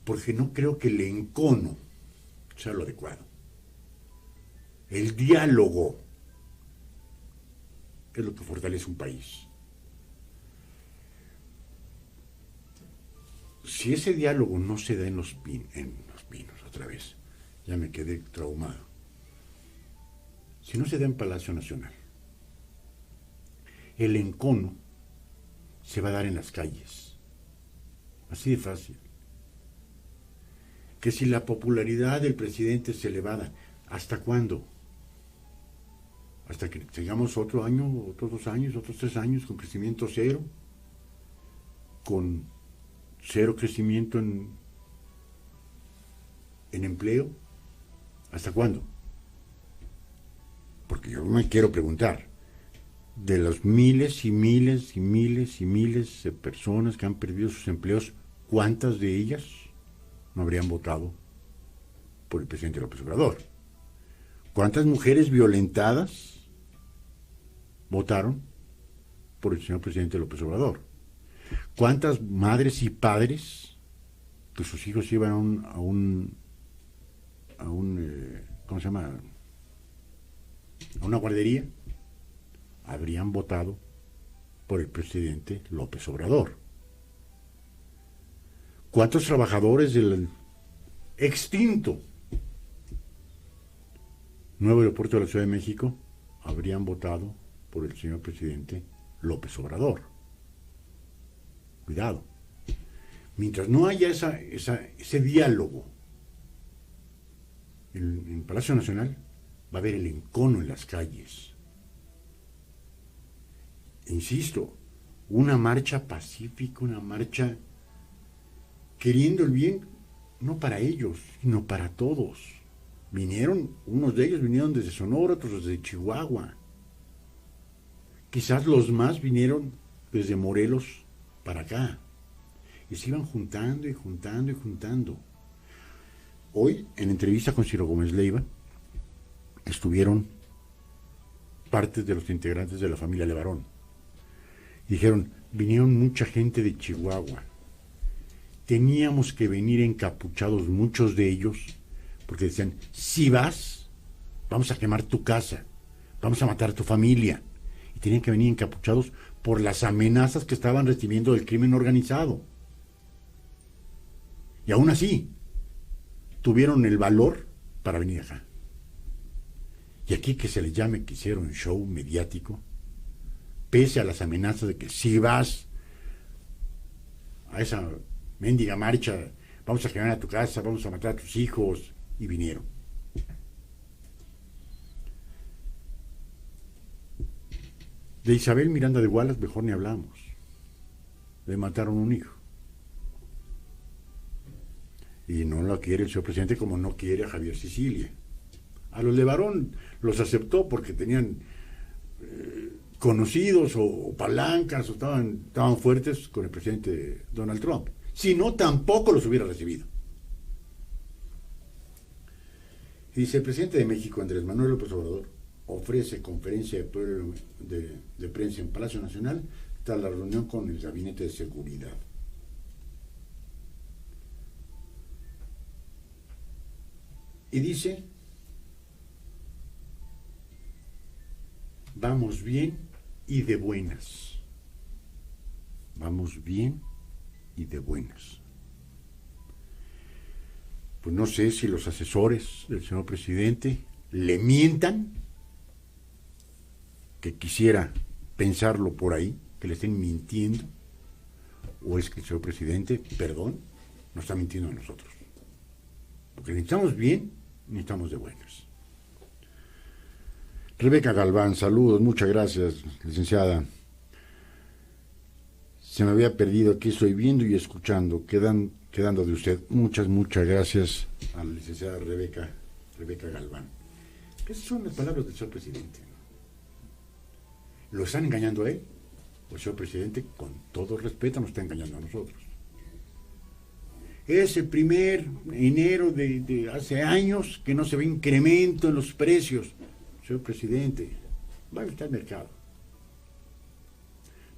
Porque no creo que el encono sea lo adecuado. El diálogo es lo que fortalece un país. Si ese diálogo no se da en los pinos, otra vez, ya me quedé traumado. Si no se da en Palacio Nacional, el encono se va a dar en las calles. Así de fácil. Que si la popularidad del presidente es elevada, ¿hasta cuándo? Hasta que tengamos otro año, otros 2 años, otros 3 años con crecimiento cero, con cero crecimiento en empleo. ¿Hasta cuándo? Porque yo me quiero preguntar, de los miles y miles y miles y miles de personas que han perdido sus empleos, ¿cuántas de ellas no habrían votado por el presidente López Obrador? ¿Cuántas mujeres violentadas votaron por el señor presidente López Obrador? ¿Cuántas madres y padres que sus hijos iban ¿cómo se llama? A una guardería, habrían votado por el presidente López Obrador? ¿Cuántos trabajadores del extinto nuevo aeropuerto de la Ciudad de México habrían votado por el señor presidente López Obrador? Cuidado. Mientras no haya ese diálogo en Palacio Nacional, va a haber el encono en las calles. Insisto, una marcha pacífica, una marcha queriendo el bien, no para ellos, sino para todos. Unos de ellos vinieron desde Sonora, otros desde Chihuahua. Quizás los más vinieron desde Morelos para acá. Y se iban juntando y juntando y juntando. Hoy, en entrevista con Ciro Gómez Leiva, estuvieron partes de los integrantes de la familia Levarón. Dijeron, vinieron mucha gente de Chihuahua. Teníamos que venir encapuchados muchos de ellos, porque decían, si vas, vamos a quemar tu casa, vamos a matar a tu familia. Y tenían que venir encapuchados por las amenazas que estaban recibiendo del crimen organizado. Y aún así, tuvieron el valor para venir acá. Y aquí que se les llame que hicieron show mediático, pese a las amenazas de que si vas a esa mendiga marcha, vamos a quemar a tu casa, vamos a matar a tus hijos, y vinieron. De Isabel Miranda de Wallace mejor ni hablamos. Le mataron un hijo. Y no la quiere el señor presidente como no quiere a Javier Sicilia. A los Levarón los aceptó porque tenían conocidos o palancas o estaban fuertes con el presidente Donald Trump. Si no, tampoco los hubiera recibido. Y dice, el presidente de México, Andrés Manuel López Obrador, ofrece conferencia de prensa en Palacio Nacional tras la reunión con el Gabinete de Seguridad. Y dice, vamos bien y de buenas. Vamos bien y de buenas. Pues no sé si los asesores del señor presidente le mientan, que quisiera pensarlo por ahí, que le estén mintiendo, o es que el señor presidente, perdón, nos está mintiendo a nosotros. Porque necesitamos bien, necesitamos de buenas. Rebeca Galván, saludos, muchas gracias, licenciada. Se me había perdido, aquí estoy viendo y escuchando, quedando de usted. Muchas gracias a la licenciada Rebeca Galván. Esas son las palabras del señor presidente. ¿Lo están engañando a él? O el señor presidente, con todo respeto, nos está engañando a nosotros. Es el primer enero de hace años que no se ve incremento en los precios. Señor presidente, vaya usted al mercado.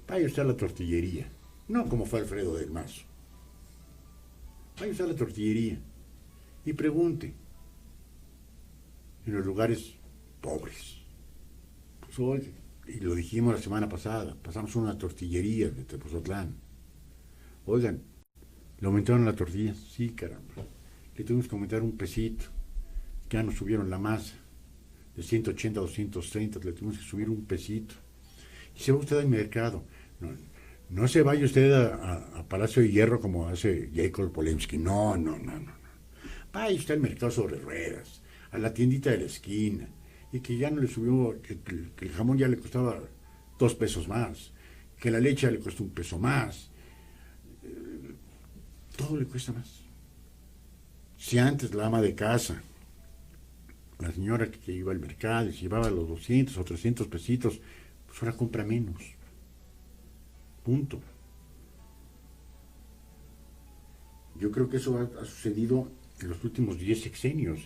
Vaya usted a la tortillería. No como fue Alfredo del Mazo. Vaya usted a la tortillería y pregunte en los lugares pobres. Pues hoy, y lo dijimos la semana pasada, pasamos una tortillería de Tepozotlán. Oigan, ¿le aumentaron la tortilla? Sí, caramba. Le tuvimos que aumentar un pesito. Ya nos subieron la masa de 180 a 230, le tuvimos que subir un pesito. Y se va usted al mercado. No se vaya usted a Palacio de Hierro como hace Jacob Polemski. No. Vaya usted al mercado sobre ruedas, a la tiendita de la esquina, y que ya no le subió, que el jamón ya le costaba 2 pesos más, que la leche ya le costó 1 peso más. todo le cuesta más. Si antes la ama de casa, la señora que iba al mercado y se llevaba los 200 o 300 pesitos, pues ahora compra menos. Punto. Yo creo que eso ha sucedido en los últimos 10 sexenios.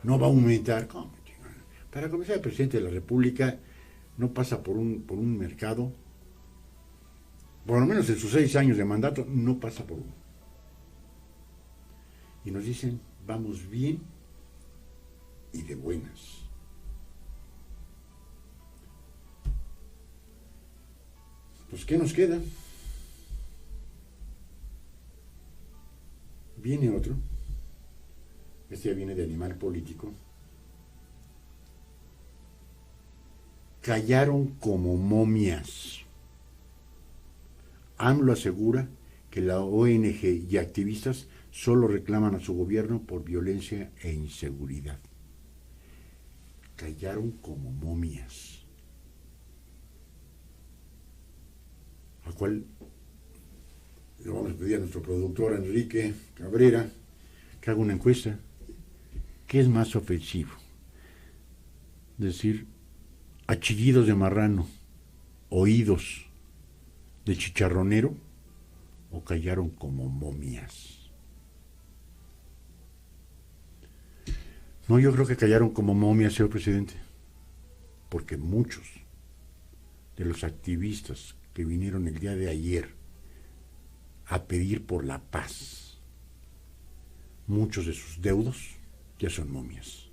No va a aumentar. ¿Cómo? Para comenzar, el presidente de la República no pasa por un mercado, por lo menos en sus 6 años de mandato, no pasa por uno. Y nos dicen, vamos bien y de buenas. Pues, ¿qué nos queda? Viene otro. Este ya viene de animal político. Callaron como momias. AMLO asegura que la ONG y activistas solo reclaman a su gobierno por violencia e inseguridad. Callaron como momias. Al cual le vamos a pedir a nuestro productor Enrique Cabrera que haga una encuesta. ¿Qué es más ofensivo? Decir achillidos de marrano, oídos de chicharronero, o callaron como momias. No, yo creo que callaron como momias, señor presidente, porque muchos de los activistas que vinieron el día de ayer a pedir por la paz, muchos de sus deudos ya son momias.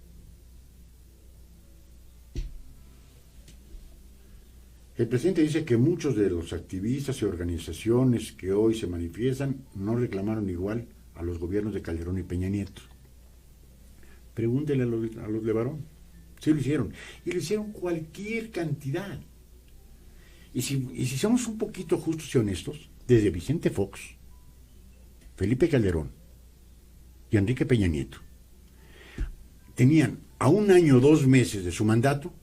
El presidente dice que muchos de los activistas y organizaciones que hoy se manifiestan no reclamaron igual a los gobiernos de Calderón y Peña Nieto. Pregúntele a los Levarón. Sí lo hicieron. Y lo hicieron cualquier cantidad. Y si somos un poquito justos y honestos, desde Vicente Fox, Felipe Calderón y Enrique Peña Nieto, tenían a 1 año, 2 meses de su mandato,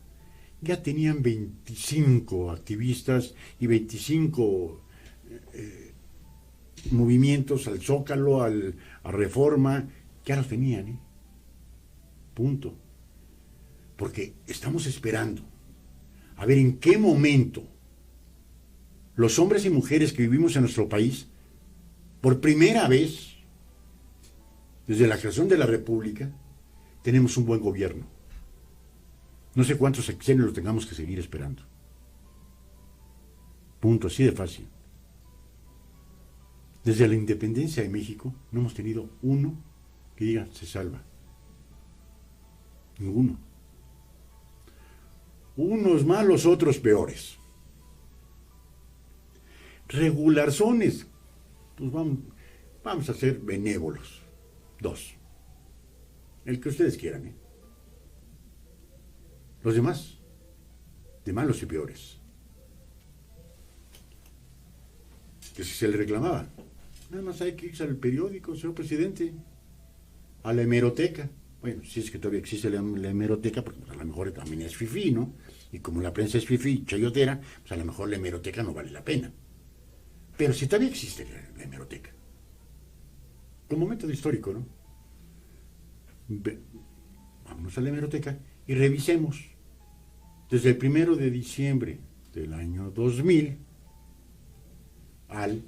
ya tenían 25 activistas y 25 movimientos al Zócalo, a Reforma, ya los tenían, punto. Porque estamos esperando a ver en qué momento los hombres y mujeres que vivimos en nuestro país, por primera vez, desde la creación de la República, tenemos un buen gobierno. No sé cuántos sexenios lo tengamos que seguir esperando. Punto, así de fácil. Desde la independencia de México no hemos tenido uno que diga se salva. Ninguno. Unos malos, otros peores. Regularzones. Pues vamos a ser benévolos. 2. El que ustedes quieran, Los demás, de malos y peores. Que si se le reclamaba, nada más hay que irse al periódico, señor presidente, a la hemeroteca. Bueno, si es que todavía existe la hemeroteca, porque a lo mejor también es fifí, ¿no? Y como la prensa es fifí, chayotera, pues a lo mejor la hemeroteca no vale la pena. Pero si todavía existe la hemeroteca, como método histórico, ¿no? Vámonos a la hemeroteca y revisemos. Desde el 1 de diciembre del año 2000 al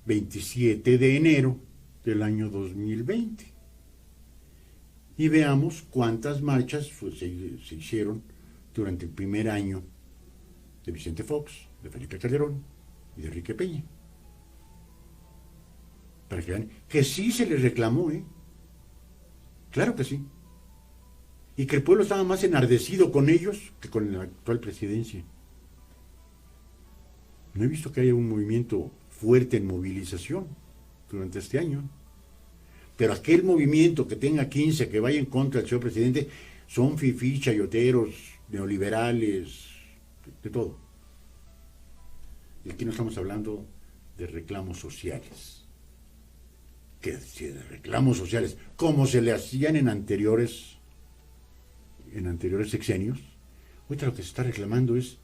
27 de enero del año 2020. Y veamos cuántas marchas se hicieron durante el primer año de Vicente Fox, de Felipe Calderón y de Enrique Peña. Para que vean que sí se les reclamó, Claro que sí. Y que el pueblo estaba más enardecido con ellos que con la actual presidencia. No he visto que haya un movimiento fuerte en movilización durante este año. Pero aquel movimiento que tenga 15, que vaya en contra del señor presidente, son fifí, chayoteros, neoliberales, de todo. Y aquí no estamos hablando de reclamos sociales. Que si de reclamos sociales, como se le hacían en anteriores sexenios, ahorita lo que se está reclamando es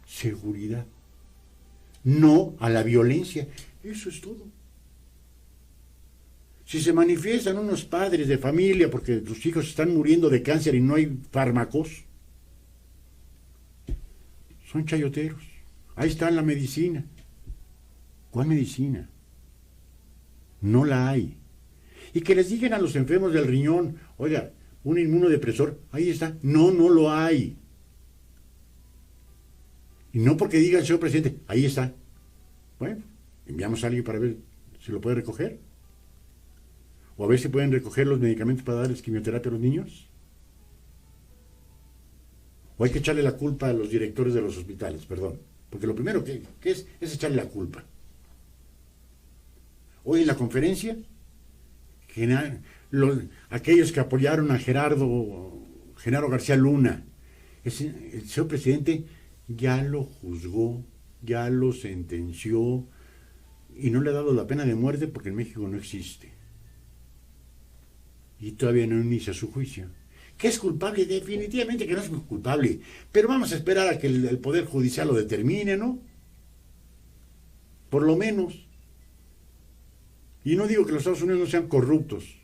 seguridad. No a la violencia. Eso es todo. Si se manifiestan unos padres de familia porque sus hijos están muriendo de cáncer y no hay fármacos, son chayoteros. Ahí está la medicina. ¿Cuál medicina? No la hay. Y que les digan a los enfermos del riñón, oiga, un inmunodepresor, ahí está. No, no lo hay. Y no porque diga el señor presidente, ahí está. Bueno, enviamos a alguien para ver si lo puede recoger. O a ver si pueden recoger los medicamentos para darles quimioterapia a los niños. O hay que echarle la culpa a los directores de los hospitales, perdón. Porque lo primero que es echarle la culpa. Hoy en la conferencia, aquellos que apoyaron a Genaro García Luna, el señor presidente ya lo juzgó, ya lo sentenció y no le ha dado la pena de muerte porque en México no existe. Y todavía no inicia su juicio. ¿Que es culpable? Definitivamente que no es culpable. Pero vamos a esperar a que el Poder Judicial lo determine, ¿no? Por lo menos. Y no digo que los Estados Unidos no sean corruptos,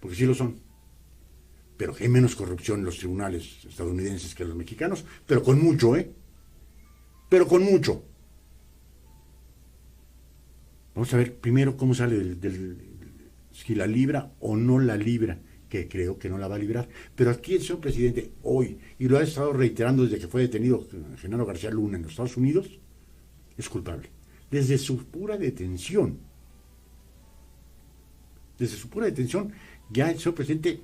porque sí lo son. Pero hay menos corrupción en los tribunales estadounidenses que en los mexicanos, pero con mucho, ¿eh? Pero con mucho. Vamos a ver primero cómo sale si la libra o no la libra, que creo que no la va a librar. Pero aquí el señor presidente hoy, y lo ha estado reiterando desde que fue detenido Genaro García Luna en los Estados Unidos, es culpable. Desde su pura detención. Desde su pura detención, ya el señor presidente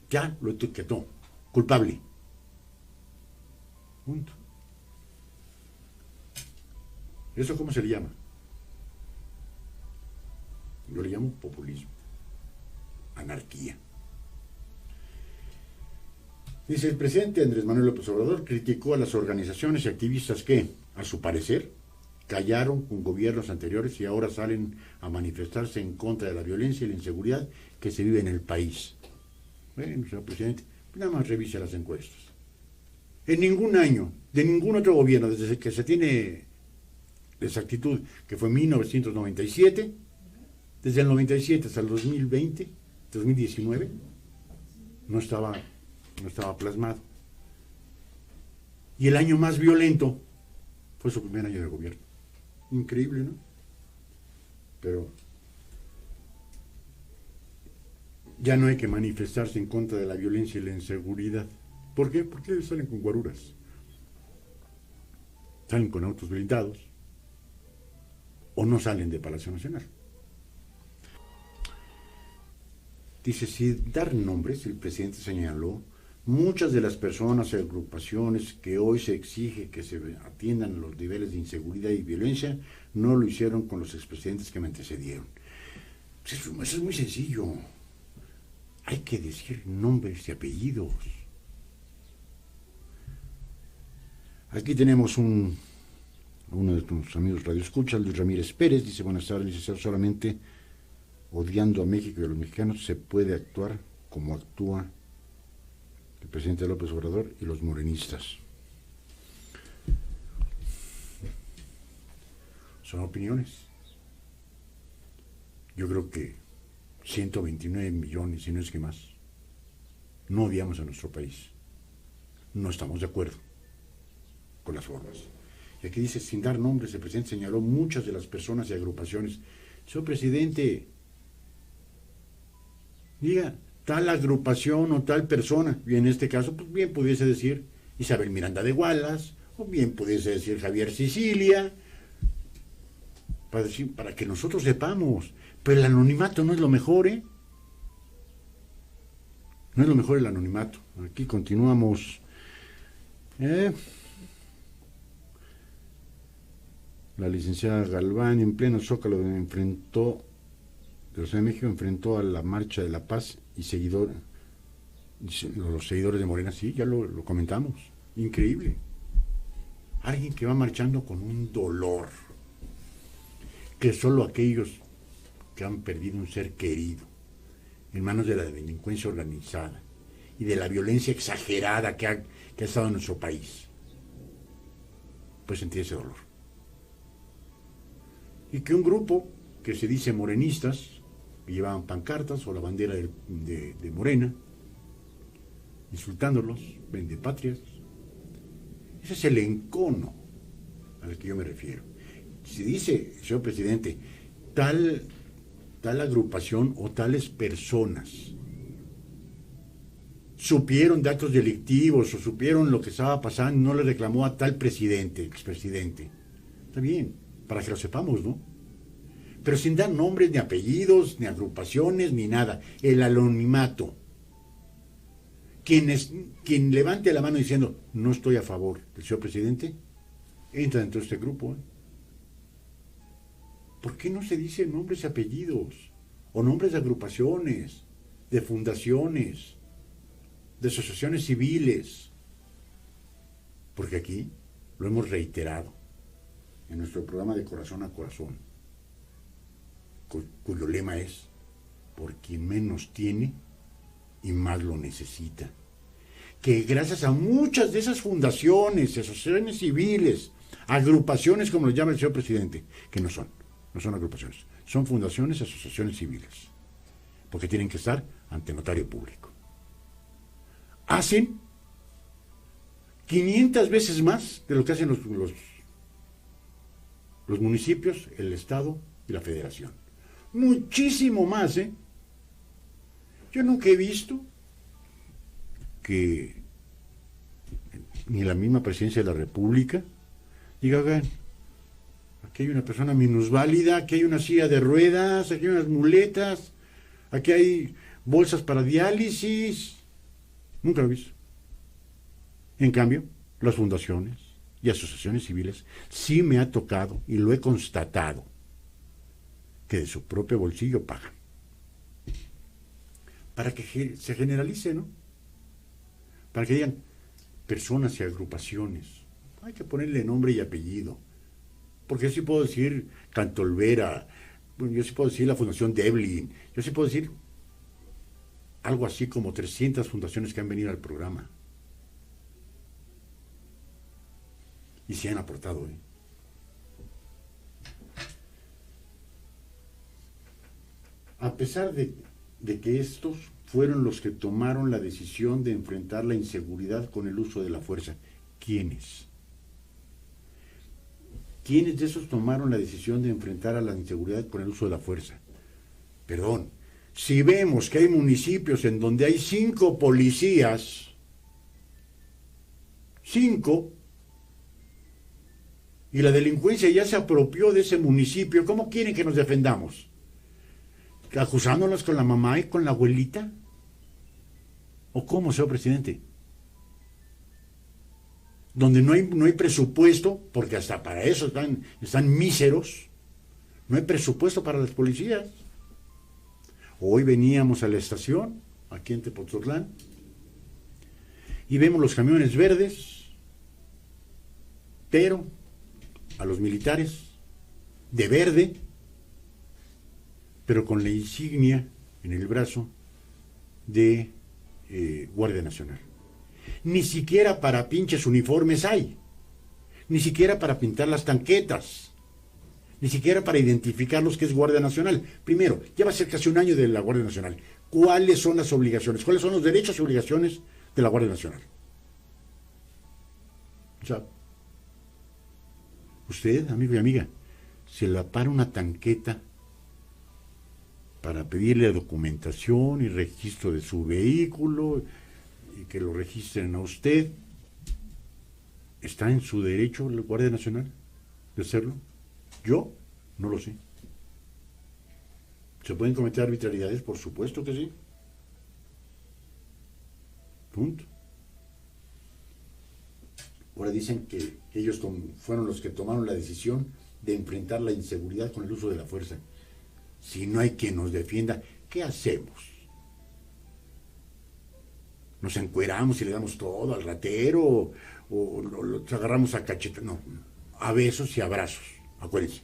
ya lo etiquetó. Culpable. Punto. ¿Eso cómo se le llama? Yo le llamo populismo. Anarquía. Dice, el presidente Andrés Manuel López Obrador criticó a las organizaciones y activistas que, a su parecer, callaron con gobiernos anteriores y ahora salen a manifestarse en contra de la violencia y la inseguridad que se vive en el país. Bueno, señor presidente, nada más revise las encuestas. En ningún año, de ningún otro gobierno, desde que se tiene exactitud, que fue 1997, desde el 97 hasta el 2020, 2019, no estaba plasmado. Y el año más violento fue su primer año de gobierno. Increíble, ¿no? Pero ya no hay que manifestarse en contra de la violencia y la inseguridad. ¿Por qué? Porque ellos salen con guaruras. Salen con autos blindados o no salen de Palacio Nacional. Dice, sin dar nombres, el presidente señaló, muchas de las personas y agrupaciones que hoy se exige que se atiendan los niveles de inseguridad y violencia, no lo hicieron con los expresidentes que me antecedieron. Eso es muy sencillo. Hay que decir nombres y apellidos. Aquí tenemos uno de nuestros amigos radioescuchas, Luis Ramírez Pérez, dice, buenas tardes, licenciado, solamente odiando a México y a los mexicanos se puede actuar como actúa el presidente López Obrador y los morenistas. Son opiniones. Yo creo que 129 millones, si no es que más, no odiamos a nuestro país. No estamos de acuerdo con las formas. Y aquí dice, sin dar nombres, el presidente señaló muchas de las personas y agrupaciones. Señor presidente, diga tal agrupación o tal persona, y en este caso, pues bien pudiese decir Isabel Miranda de Wallace, o bien pudiese decir Javier Sicilia, para que nosotros sepamos. Pero el anonimato no es lo mejor, ¿eh? No es lo mejor el anonimato. Aquí continuamos. La licenciada Galván en pleno Zócalo de la Ciudad de México enfrentó a la Marcha de la Paz y los seguidores de Morena, sí, ya lo comentamos. Increíble. Alguien que va marchando con un dolor que solo aquellos que han perdido un ser querido en manos de la delincuencia organizada y de la violencia exagerada que ha estado en nuestro país, pues sentir ese dolor. Y que un grupo que se dice morenistas que llevaban pancartas o la bandera de Morena, insultándolos, vendepatrias. Ese es el encono al que yo me refiero. Si dice, señor presidente, tal agrupación o tales personas supieron de actos delictivos o supieron lo que estaba pasando y no le reclamó a tal presidente, expresidente, está bien, para que lo sepamos, ¿no? Pero sin dar nombres, ni apellidos, ni agrupaciones, ni nada. El anonimato. Quien levante la mano diciendo, no estoy a favor del señor presidente, entra dentro de este grupo. ¿Por qué no se dicen nombres y apellidos? O nombres de agrupaciones, de fundaciones, de asociaciones civiles. Porque aquí lo hemos reiterado en nuestro programa de Corazón a Corazón, cuyo lema es, por quien menos tiene y más lo necesita. Que gracias a muchas de esas fundaciones, asociaciones civiles, agrupaciones, como lo llama el señor presidente, que no son agrupaciones, son fundaciones, asociaciones civiles, porque tienen que estar ante notario público. Hacen 500 veces más de lo que hacen los municipios, el Estado y la Federación. Muchísimo más, ¿eh? Yo nunca he visto que ni la misma presidencia de la República diga, oigan, aquí hay una persona minusválida, aquí hay una silla de ruedas, aquí hay unas muletas, aquí hay bolsas para diálisis. Nunca lo he visto. En cambio, las fundaciones y asociaciones civiles sí me ha tocado y lo he constatado que de su propio bolsillo pagan. Para que se generalice, ¿no? Para que digan personas y agrupaciones. Hay que ponerle nombre y apellido. Porque yo sí puedo decir Cantolvera, yo sí puedo decir la Fundación Devlin, yo sí puedo decir algo así como 300 fundaciones que han venido al programa. Y se han aportado, ¿eh? A pesar de que estos fueron los que tomaron la decisión de enfrentar la inseguridad con el uso de la fuerza. ¿Quiénes? ¿Quiénes de esos tomaron la decisión de enfrentar a la inseguridad con el uso de la fuerza? Perdón, si vemos que hay municipios en donde hay 5 policías, 5, y la delincuencia ya se apropió de ese municipio, ¿cómo quieren que nos defendamos? ¿Acusándolas con la mamá y con la abuelita? ¿O cómo, señor presidente? Donde no hay presupuesto, porque hasta para eso están míseros, no hay presupuesto para las policías. Hoy veníamos a la estación, aquí en Tepoztlán, y vemos los camiones verdes, pero a los militares de verde, pero con la insignia en el brazo de Guardia Nacional. Ni siquiera para pinches uniformes hay, ni siquiera para pintar las tanquetas, ni siquiera para identificarlos que es Guardia Nacional. Primero, ya va a ser casi un año de la Guardia Nacional. ¿Cuáles son las obligaciones? ¿Cuáles son los derechos y obligaciones de la Guardia Nacional? O sea, usted, amigo y amiga, se la para una tanqueta para pedirle documentación y registro de su vehículo y que lo registren a usted. ¿Está en su derecho la Guardia Nacional de hacerlo? Yo no lo sé. ¿Se pueden cometer arbitrariedades? Por supuesto que sí. Punto. Ahora dicen que ellos fueron los que tomaron la decisión de enfrentar la inseguridad con el uso de la fuerza. Si no hay quien nos defienda, ¿qué hacemos? ¿Nos encueramos y le damos todo al ratero? ¿O los agarramos a cacheta? No, a besos y abrazos, acuérdense.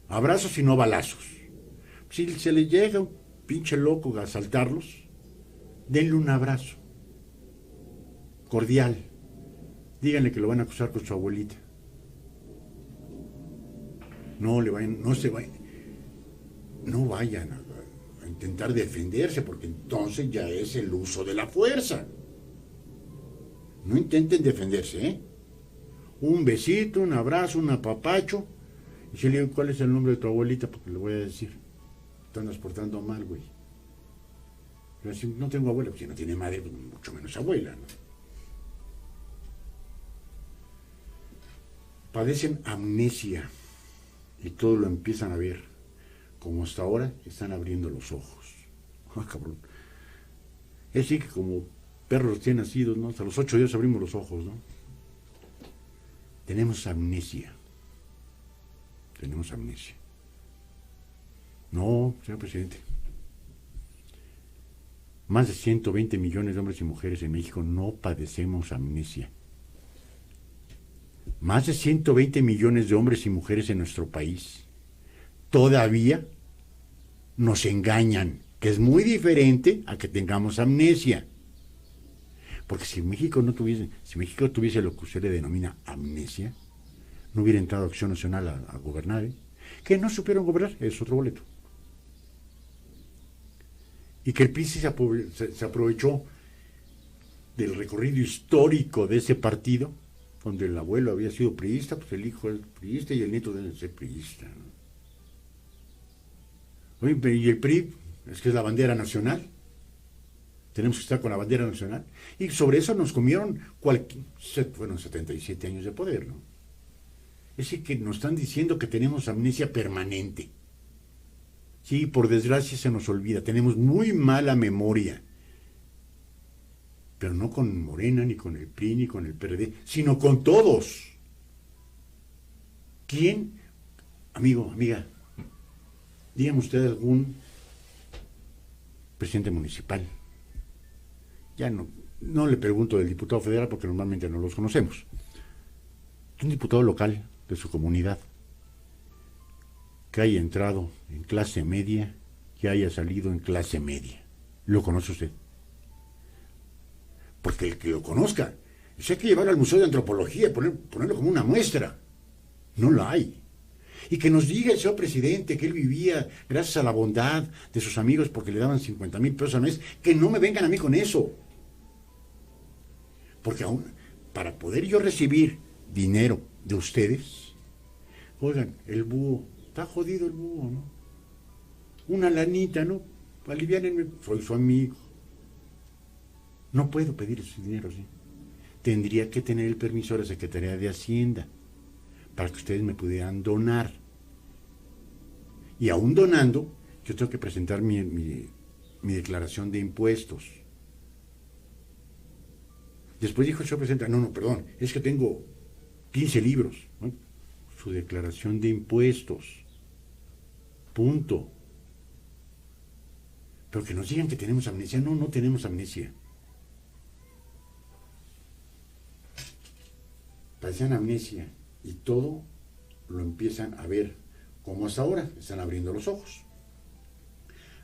Abrazos y no balazos. Si se les llega un pinche loco a asaltarlos, denle un abrazo cordial. Díganle que lo van a acusar con su abuelita. No se vayan. vayan a intentar defenderse, porque entonces ya es el uso de la fuerza. No intenten defenderse, ¿eh? Un besito, un abrazo, un apapacho. Y si le digo, ¿cuál es el nombre de tu abuelita? Porque le voy a decir, te andas portando mal, güey. Pero si no tengo abuela, pues si no tiene madre, pues mucho menos abuela, ¿no? Padecen amnesia y todo lo empiezan a ver. Como hasta ahora están abriendo los ojos. Ah, cabrón. Es decir, que como perros recién nacidos, ¿no? Hasta los 8 días abrimos los ojos, ¿no? Tenemos amnesia. Tenemos amnesia. No, señor presidente. Más de 120 millones de hombres y mujeres en México no padecemos amnesia. Más de 120 millones de hombres y mujeres en nuestro país todavía nos engañan, que es muy diferente a que tengamos amnesia. Porque si México tuviese lo que usted le denomina amnesia, no hubiera entrado Acción Nacional a gobernar, ¿eh? Que no supieron gobernar, es otro boleto. Y que el PRI se aprovechó del recorrido histórico de ese partido, donde el abuelo había sido priista, pues el hijo es priista y el nieto debe ser priista, ¿no? Oye, y el PRI es que es la bandera nacional. Tenemos que estar con la bandera nacional. Y sobre eso nos comieron, fueron 77 años de poder, ¿no? Es decir, que nos están diciendo que tenemos amnesia permanente. Sí, por desgracia se nos olvida. Tenemos muy mala memoria. Pero no con Morena, ni con el PRI, ni con el PRD, sino con todos. ¿Quién, amigo, amiga, dígame usted algún presidente municipal? Ya no le pregunto del diputado federal porque normalmente no los conocemos. Un diputado local de su comunidad que haya entrado en clase media, que haya salido en clase media. ¿Lo conoce usted? Porque el que lo conozca, hay que llevarlo al Museo de Antropología y ponerlo como una muestra. No la hay. Y que nos diga el señor presidente que él vivía gracias a la bondad de sus amigos porque le daban 50,000 pesos al mes, que no me vengan a mí con eso. Porque aún, para poder yo recibir dinero de ustedes, oigan, el búho, está jodido el búho, ¿no? Una lanita, ¿no? Aliviánenme, soy su amigo. No puedo pedir ese dinero, ¿sí? Tendría que tener el permiso de la Secretaría de Hacienda para que ustedes me pudieran donar. Y aún donando, yo tengo que presentar mi declaración de impuestos. Después dijo el señor presidente, no, perdón, es que tengo 15 libros, ¿no? Su declaración de impuestos. Punto. Pero que nos digan que tenemos amnesia. No tenemos amnesia. Parecen amnesia y todo lo empiezan a ver como hasta ahora, están abriendo los ojos.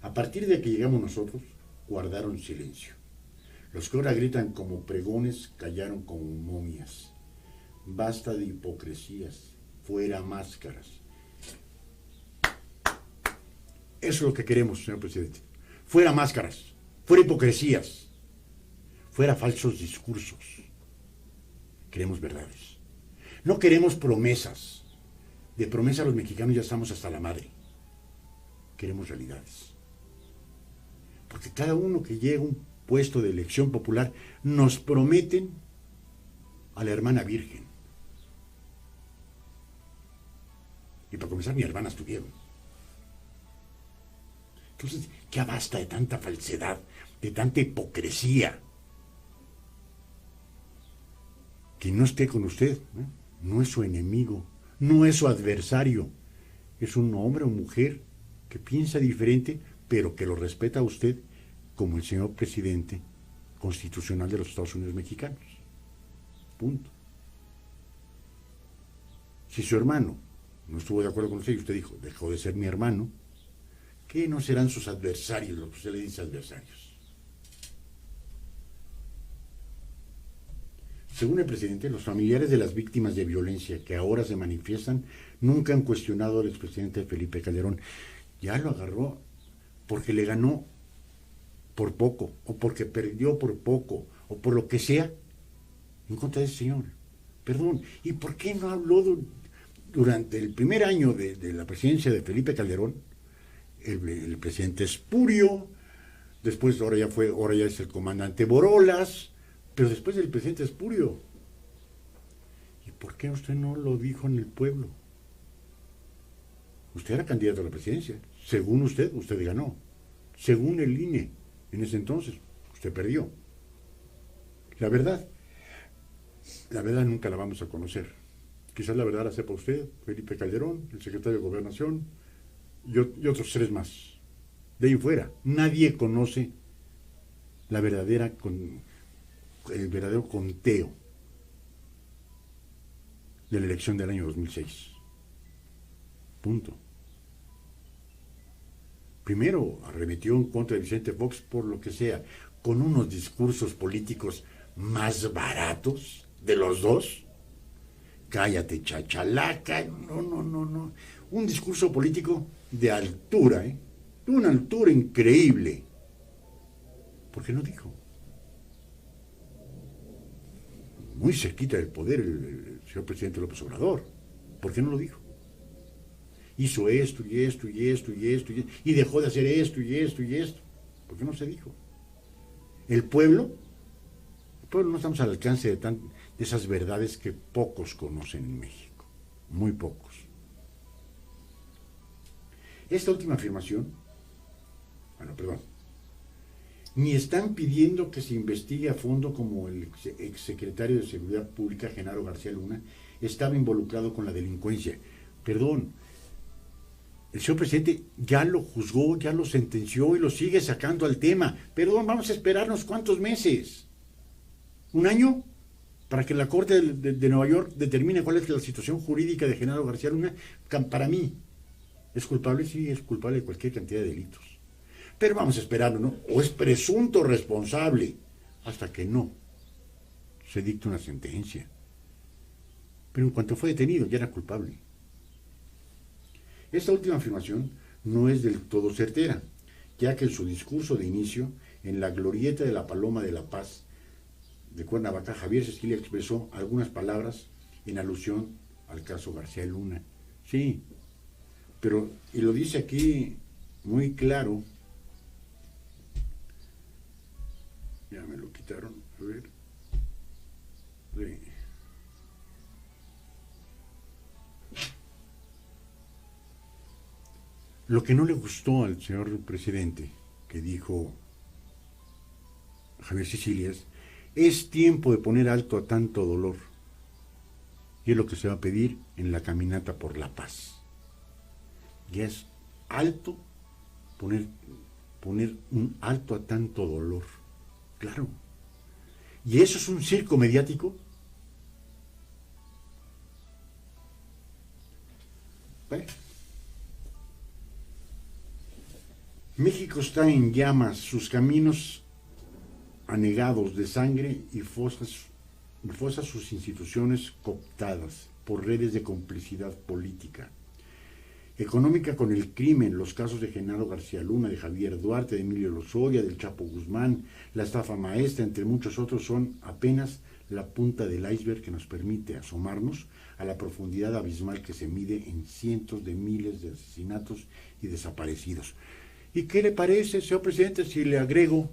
A partir de que llegamos nosotros, guardaron silencio. Los que ahora gritan como pregones callaron como momias. Basta de hipocresías, fuera máscaras. Eso es lo que queremos, señor presidente. Fuera máscaras, fuera hipocresías, fuera falsos discursos. Queremos verdades. No queremos promesas. De promesa los mexicanos ya estamos hasta la madre. Queremos realidades. Porque cada uno que llega a un puesto de elección popular nos prometen a la hermana virgen. Y para comenzar, ni hermanas tuvieron. Entonces, ya basta de tanta falsedad, de tanta hipocresía. Quien no esté con usted, no es su enemigo, no es su adversario. Es un hombre o mujer que piensa diferente, pero que lo respeta a usted como el señor presidente constitucional de los Estados Unidos mexicanos. Punto. Si su hermano no estuvo de acuerdo con usted y usted dijo, dejó de ser mi hermano, ¿qué no serán sus adversarios, lo que usted le dice adversarios? Según el presidente, los familiares de las víctimas de violencia que ahora se manifiestan nunca han cuestionado al expresidente Felipe Calderón. Ya lo agarró porque le ganó por poco, o porque perdió por poco, o por lo que sea, en contra de ese señor. Perdón, ¿y por qué no habló durante el primer año de la presidencia de Felipe Calderón? El presidente Espurio, después ahora ya es el comandante Borolas, pero después del presidente Espurio. ¿Y por qué usted no lo dijo en el pueblo? Usted era candidato a la presidencia. Según usted ganó. Según el INE, en ese entonces, usted perdió. La verdad nunca la vamos a conocer. Quizás la verdad la sepa usted, Felipe Calderón, el secretario de Gobernación, y otros 3 más. De ahí fuera, nadie conoce el verdadero conteo de la elección del año 2006. Punto. Primero arremetió en contra de Vicente Fox por lo que sea, con unos discursos políticos más baratos de los dos. Cállate, chachalaca. No. Un discurso político de altura, de una altura increíble. ¿Por qué no dijo? Muy cerquita del poder el señor presidente López Obrador. ¿Por qué no lo dijo? Hizo esto y esto y esto y esto y dejó de hacer esto y esto y esto. ¿Por qué no se dijo? El pueblo no estamos al alcance de esas verdades que pocos conocen en México, muy pocos. Esta última afirmación, ni están pidiendo que se investigue a fondo como el exsecretario de Seguridad Pública, Genaro García Luna, estaba involucrado con la delincuencia. Perdón, el señor presidente ya lo juzgó, ya lo sentenció y lo sigue sacando al tema. Perdón, vamos a esperarnos ¿cuántos meses? ¿1 año? Para que la Corte de Nueva York determine cuál es la situación jurídica de Genaro García Luna. Para mí, ¿es culpable? Sí, es culpable de cualquier cantidad de delitos. Pero vamos a esperarlo, ¿no? O es presunto responsable, hasta que no se dicta una sentencia. Pero en cuanto fue detenido, ya era culpable. Esta última afirmación no es del todo certera, ya que en su discurso de inicio, en la glorieta de la Paloma de la Paz de Cuernavaca, Javier Sicilia expresó algunas palabras en alusión al caso García Luna. Sí, pero, y lo dice aquí muy claro, ya me lo quitaron, a ver, sí. Lo que no le gustó al señor presidente, que dijo Javier Sicilia, es tiempo de poner alto a tanto dolor. Y es lo que se va a pedir en la caminata por la paz. Ya es alto poner un alto a tanto dolor. Claro. ¿Y eso es un circo mediático? Bueno. México está en llamas, sus caminos anegados de sangre y fosas sus instituciones cooptadas por redes de complicidad política, económica con el crimen, los casos de Genaro García Luna, de Javier Duarte, de Emilio Lozoya, del Chapo Guzmán, la estafa maestra, entre muchos otros, son apenas la punta del iceberg que nos permite asomarnos a la profundidad abismal que se mide en cientos de miles de asesinatos y desaparecidos. ¿Y qué le parece, señor presidente, si le agrego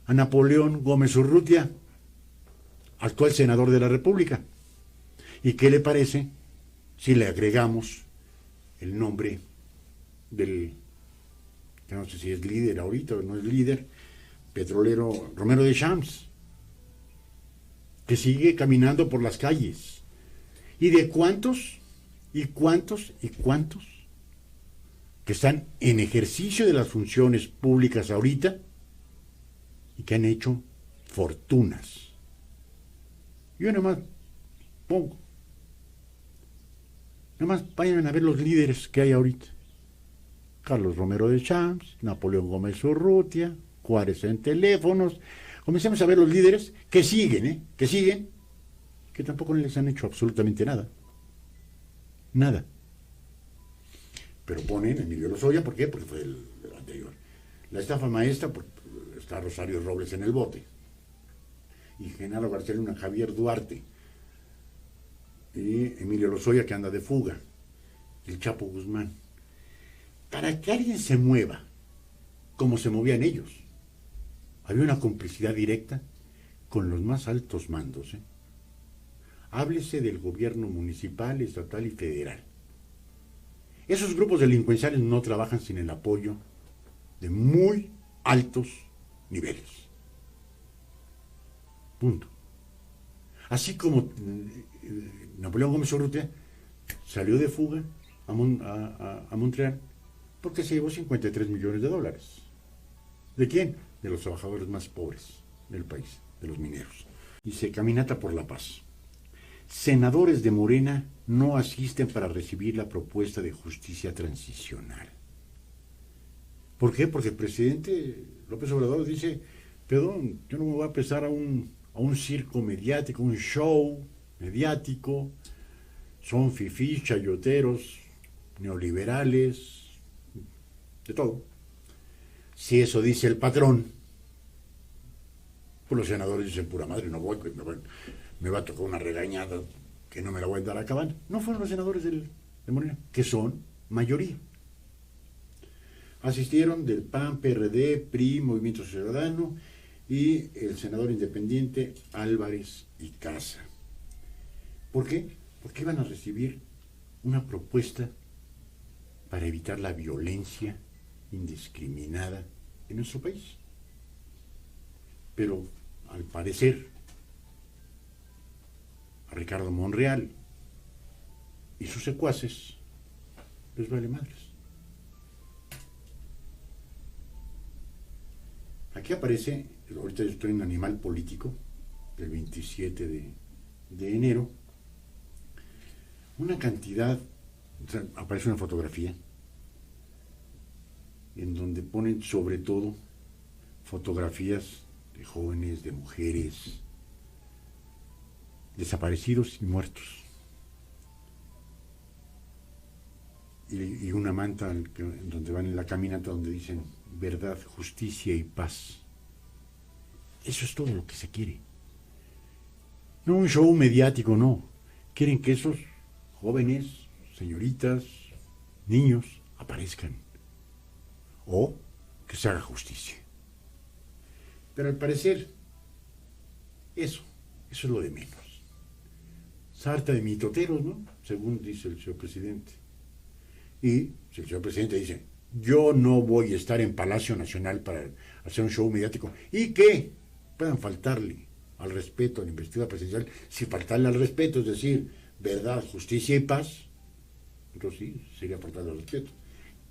a Napoleón Gómez Urrutia, actual senador de la República? ¿Y qué le parece si le agregamos el nombre del, que no sé si es líder ahorita o no es líder, petrolero Romero de Champs, que sigue caminando por las calles? ¿Y de cuántos que están en ejercicio de las funciones públicas ahorita y que han hecho fortunas? Yo nada más pongo, nada más vayan a ver los líderes que hay ahorita: Carlos Romero de Champs, Napoleón Gómez Urrutia, Juárez en teléfonos. Comencemos a ver los líderes que siguen, que tampoco les han hecho absolutamente nada. pero ponen Emilio Lozoya, ¿por qué? Porque fue el anterior. La estafa maestra, pues, está Rosario Robles en el bote, y Genaro García Luna, Javier Duarte, y Emilio Lozoya, que anda de fuga, y el Chapo Guzmán. Para que alguien se mueva como se movían ellos, había una complicidad directa con los más altos mandos. Háblese del gobierno municipal, estatal y federal. Esos grupos delincuenciales no trabajan sin el apoyo de muy altos niveles. Punto. Así como Napoleón Gómez Urrutia salió de fuga a Montreal porque se llevó 53 millones de dólares. ¿De quién? De los trabajadores más pobres del país, de los mineros. Y se caminata por la paz. Senadores de Morena no asisten para recibir la propuesta de justicia transicional. ¿Por qué? Porque el presidente López Obrador dice, perdón, yo no me voy a prestar a un circo mediático, un show mediático, son fifís, chayoteros, neoliberales, de todo. Si eso dice el patrón, pues los senadores dicen, pura madre, no voy, me va a tocar una regañada que no me la voy a dar a acabar. No fueron los senadores de Morena, que son mayoría. Asistieron del PAN, PRD, PRI, Movimiento Ciudadano y el senador independiente Álvarez y Casa. ¿Por qué? Porque iban a recibir una propuesta para evitar la violencia indiscriminada en nuestro país. Pero al parecer a Ricardo Monreal y sus secuaces les vale madres. Aquí aparece, ahorita yo estoy en Animal Político, del 27 de enero, una cantidad, o sea, aparece una fotografía en donde ponen sobre todo fotografías de jóvenes, de mujeres, desaparecidos y muertos. Y una manta en donde van en la caminata donde dicen verdad, justicia y paz. Eso es todo lo que se quiere. No un show mediático, no. Quieren que esos jóvenes, señoritas, niños aparezcan. O que se haga justicia. Pero al parecer, eso es lo de menos. Sarta de mitoteros, ¿no? Según dice el señor presidente. Y si el señor presidente dice, yo no voy a estar en Palacio Nacional para hacer un show mediático, y que puedan faltarle al respeto a la investidura presidencial, si faltarle al respeto, es decir, verdad, justicia y paz, entonces sí, sería faltarle al respeto.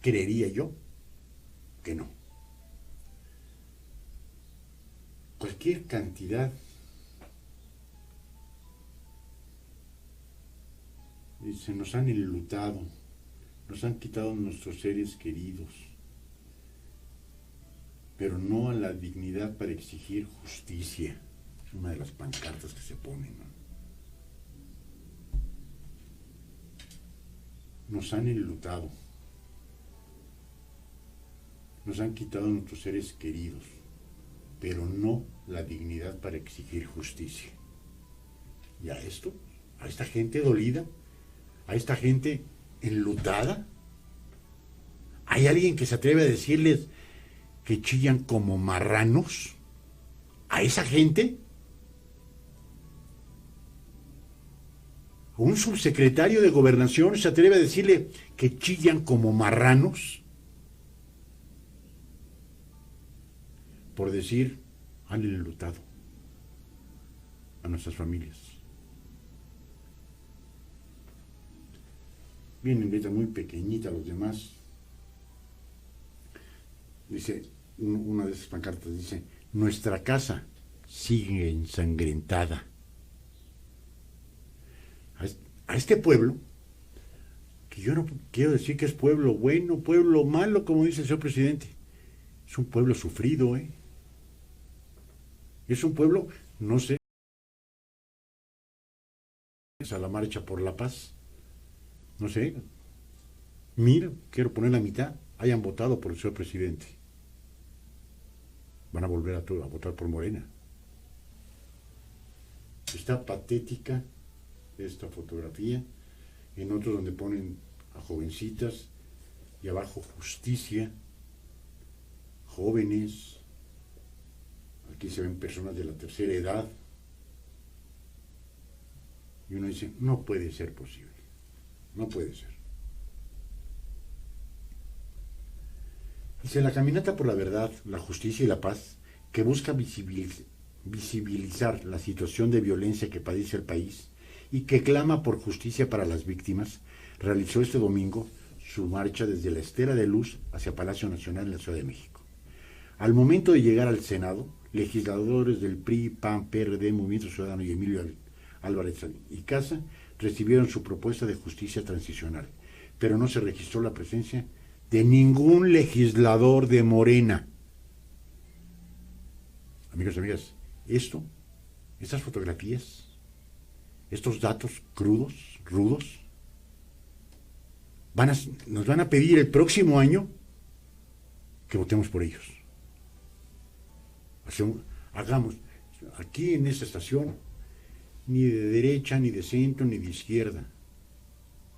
Creería yo que no. Cualquier cantidad se nos han enlutado, nos han quitado nuestros seres queridos, pero no a la dignidad para exigir justicia. Es una de las pancartas que se ponen, ¿no? Nos han enlutado, nos han quitado nuestros seres queridos, pero no la dignidad para exigir justicia. Y a esto, a esta gente dolida, a esta gente enlutada, ¿hay alguien que se atreve a decirles que chillan como marranos? ¿A esa gente? ¿Un subsecretario de Gobernación se atreve a decirle que chillan como marranos? Por decir, han enlutado a nuestras familias. Viene en letra muy pequeñita los demás. Dice, una de esas pancartas dice, nuestra casa sigue ensangrentada. A este pueblo, que yo no quiero decir que es pueblo bueno, pueblo malo, como dice el señor presidente, es un pueblo sufrido, es un pueblo, no sé, a la marcha por la paz, no sé, quiero poner la mitad, hayan votado por el señor presidente. Van a volver a votar por Morena. Está patética esta fotografía. En otros donde ponen a jovencitas y abajo justicia, jóvenes. Aquí se ven personas de la tercera edad. Y uno dice, no puede ser posible. No puede ser. Dice, la caminata por la verdad, la justicia y la paz, que busca visibilizar la situación de violencia que padece el país y que clama por justicia para las víctimas, realizó este domingo su marcha desde la Estela de Luz hacia Palacio Nacional en la Ciudad de México. Al momento de llegar al Senado, legisladores del PRI, PAN, PRD, Movimiento Ciudadano y Emilio Álvarez y Casa recibieron su propuesta de justicia transicional, pero no se registró la presencia de ningún legislador de Morena. Amigos y amigas, estas fotografías, estos datos crudos, rudos, nos van a pedir el próximo año que votemos por ellos. Hagamos, aquí en esta estación, ni de derecha, ni de centro, ni de izquierda.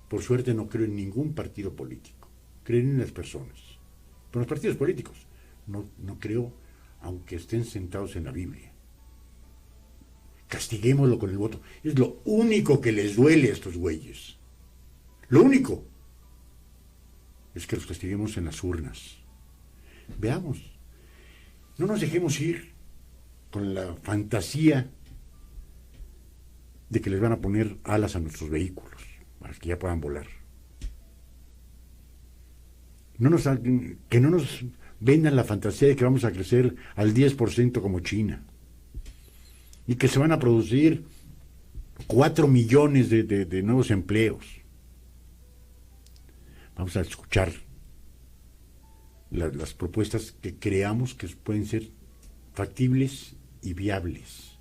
Por suerte no creo en ningún partido político. Creo en las personas. Pero los partidos políticos no creo, aunque estén sentados en la Biblia. Castiguémoslo con el voto. Es lo único que les duele a estos güeyes. Lo único es que los castiguemos en las urnas. Veamos. No nos dejemos ir con la fantasía de que les van a poner alas a nuestros vehículos para que ya puedan volar. Que no nos vendan la fantasía de que vamos a crecer al 10% como China y que se van a producir 4 millones de nuevos empleos. Vamos a escuchar las propuestas que creamos que pueden ser factibles y viables.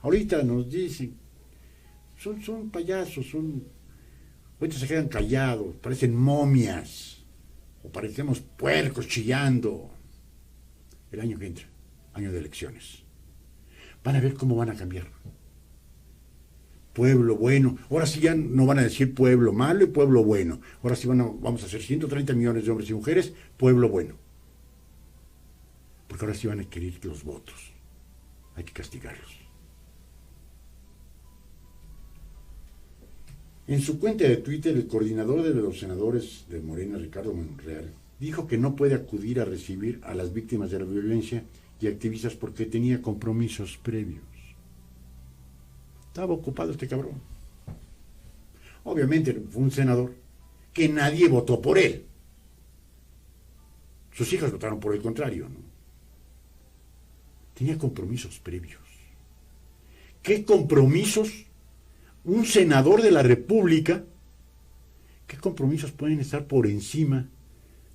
Ahorita nos dicen, son payasos, ahorita se quedan callados, parecen momias, o parecemos puercos chillando. El año que entra, año de elecciones, van a ver cómo van a cambiar. Pueblo bueno, ahora sí ya no van a decir pueblo malo y pueblo bueno, ahora sí vamos a hacer 130 millones de hombres y mujeres, pueblo bueno. Porque ahora sí van a querer los votos, hay que castigarlos. En su cuenta de Twitter, el coordinador de los senadores de Morena, Ricardo Monreal, dijo que no puede acudir a recibir a las víctimas de la violencia y activistas porque tenía compromisos previos. Estaba ocupado este cabrón. Obviamente fue un senador que nadie votó por él. Sus hijas votaron por el contrario, ¿no? Tenía compromisos previos. ¿Qué compromisos? Un senador de la República, ¿qué compromisos pueden estar por encima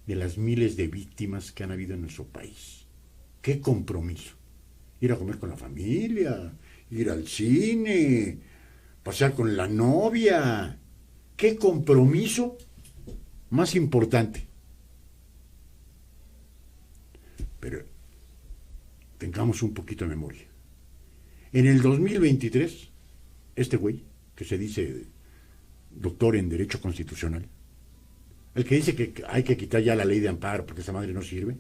de las miles de víctimas que han habido en nuestro país? ¿Qué compromiso? Ir a comer con la familia, ir al cine, pasear con la novia. ¿Qué compromiso más importante? Pero tengamos un poquito de memoria. En el 2023, este güey, que se dice doctor en Derecho Constitucional, el que dice que hay que quitar ya la ley de amparo porque esa madre no sirve,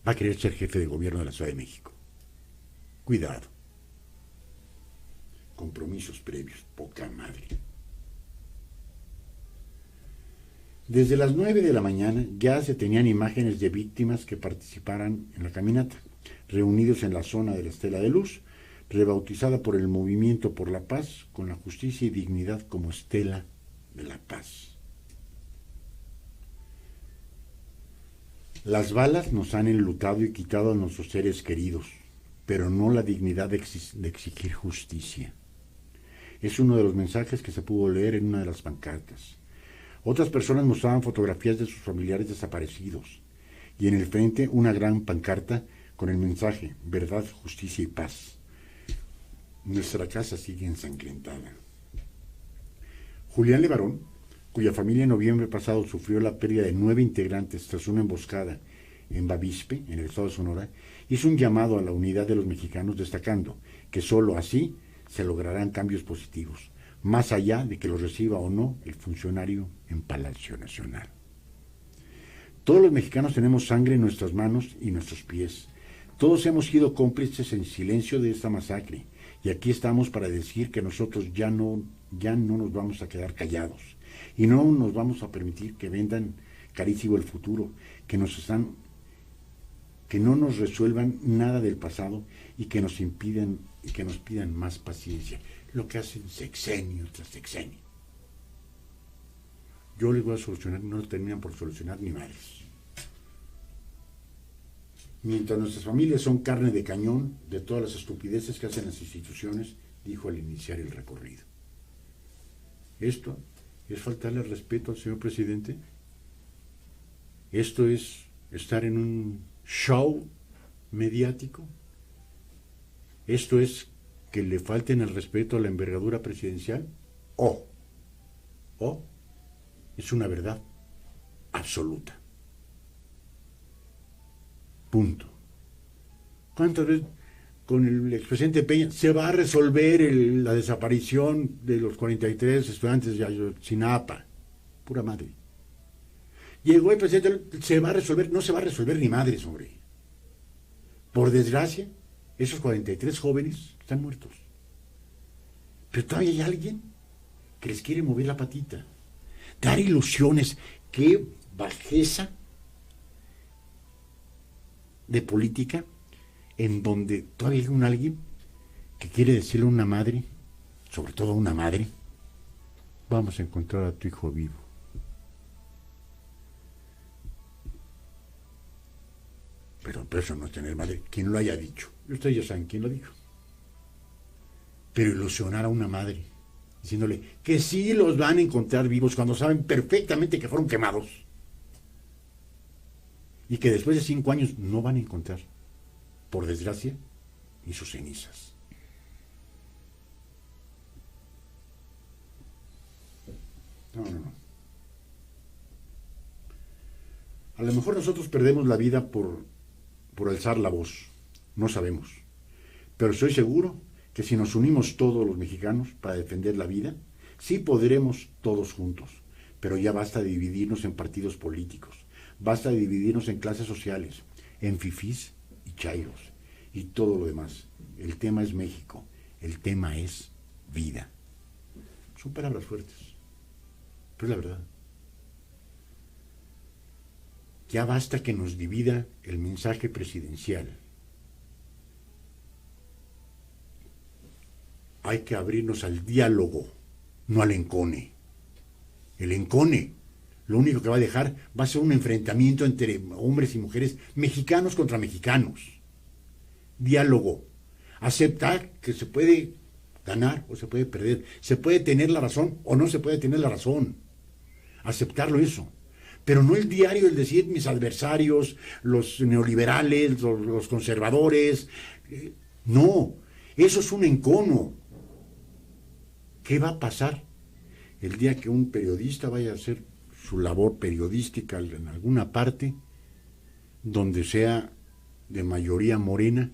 va a querer ser jefe de gobierno de la Ciudad de México. Cuidado. Compromisos previos, poca madre. Desde las 9 de la mañana ya se tenían imágenes de víctimas que participaran en la caminata, reunidos en la zona de la Estela de Luz, rebautizada por el Movimiento por la Paz, con la justicia y dignidad como Estela de la Paz. Las balas nos han enlutado y quitado a nuestros seres queridos, pero no la dignidad de exigir justicia. Es uno de los mensajes que se pudo leer en una de las pancartas. Otras personas mostraban fotografías de sus familiares desaparecidos, y en el frente una gran pancarta con el mensaje: verdad, justicia y paz. Nuestra casa sigue ensangrentada. Julián Levarón cuya familia en noviembre pasado sufrió la pérdida de 9 integrantes tras una emboscada en Bavispe, en el estado de Sonora, hizo un llamado a la unidad de los mexicanos, destacando que sólo así se lograrán cambios positivos, más allá de que los reciba o no el funcionario en Palacio Nacional. Todos los mexicanos tenemos sangre en nuestras manos y nuestros pies. Todos hemos sido cómplices en silencio de esta masacre, y aquí estamos para decir que nosotros ya no nos vamos a quedar callados, y no nos vamos a permitir que vendan carísimo el futuro, que no nos resuelvan nada del pasado y que nos pidan más paciencia, lo que hacen sexenio tras sexenio. Yo les voy a solucionar, no lo terminan por solucionar ni madres. Mientras nuestras familias son carne de cañón de todas las estupideces que hacen las instituciones, dijo al iniciar el recorrido. ¿Esto es faltarle al respeto al señor presidente? ¿Esto es estar en un show mediático? ¿Esto es que le falten el respeto a la envergadura presidencial? ¿O es una verdad absoluta? Punto. ¿Cuántas veces con el expresidente Peña se va a resolver la desaparición de los 43 estudiantes de Ayotzinapa? Pura madre. Llegó el presidente, se va a resolver, no se va a resolver ni madres, hombre. Por desgracia, esos 43 jóvenes están muertos. Pero todavía hay alguien que les quiere mover la patita, dar ilusiones. Qué bajeza de política, en donde todavía hay alguien que quiere decirle a una madre, sobre todo a una madre, vamos a encontrar a tu hijo vivo. Pero eso no es tener madre, quien lo haya dicho. Y ustedes ya saben quién lo dijo. Pero ilusionar a una madre, diciéndole que sí los van a encontrar vivos cuando saben perfectamente que fueron quemados. Y que después de 5 años no van a encontrar, por desgracia, ni sus cenizas. No. A lo mejor nosotros perdemos la vida por alzar la voz, no sabemos. Pero estoy seguro que si nos unimos todos los mexicanos para defender la vida, sí podremos todos juntos. Pero ya basta de dividirnos en partidos políticos. Basta de dividirnos en clases sociales, en fifís y chairos y todo lo demás. El tema es México, el tema es vida. Son palabras fuertes, pero es la verdad. Ya basta que nos divida el mensaje presidencial. Hay que abrirnos al diálogo, no al encone. El encone lo único que va a dejar va a ser un enfrentamiento entre hombres y mujeres, mexicanos contra mexicanos. Diálogo. Aceptar que se puede ganar o se puede perder. Se puede tener la razón o no se puede tener la razón. Aceptarlo eso. Pero no el diario, el decir mis adversarios, los neoliberales, los conservadores. No, eso es un encono. ¿Qué va a pasar el día que un periodista vaya a hacer su labor periodística en alguna parte donde sea de mayoría morena,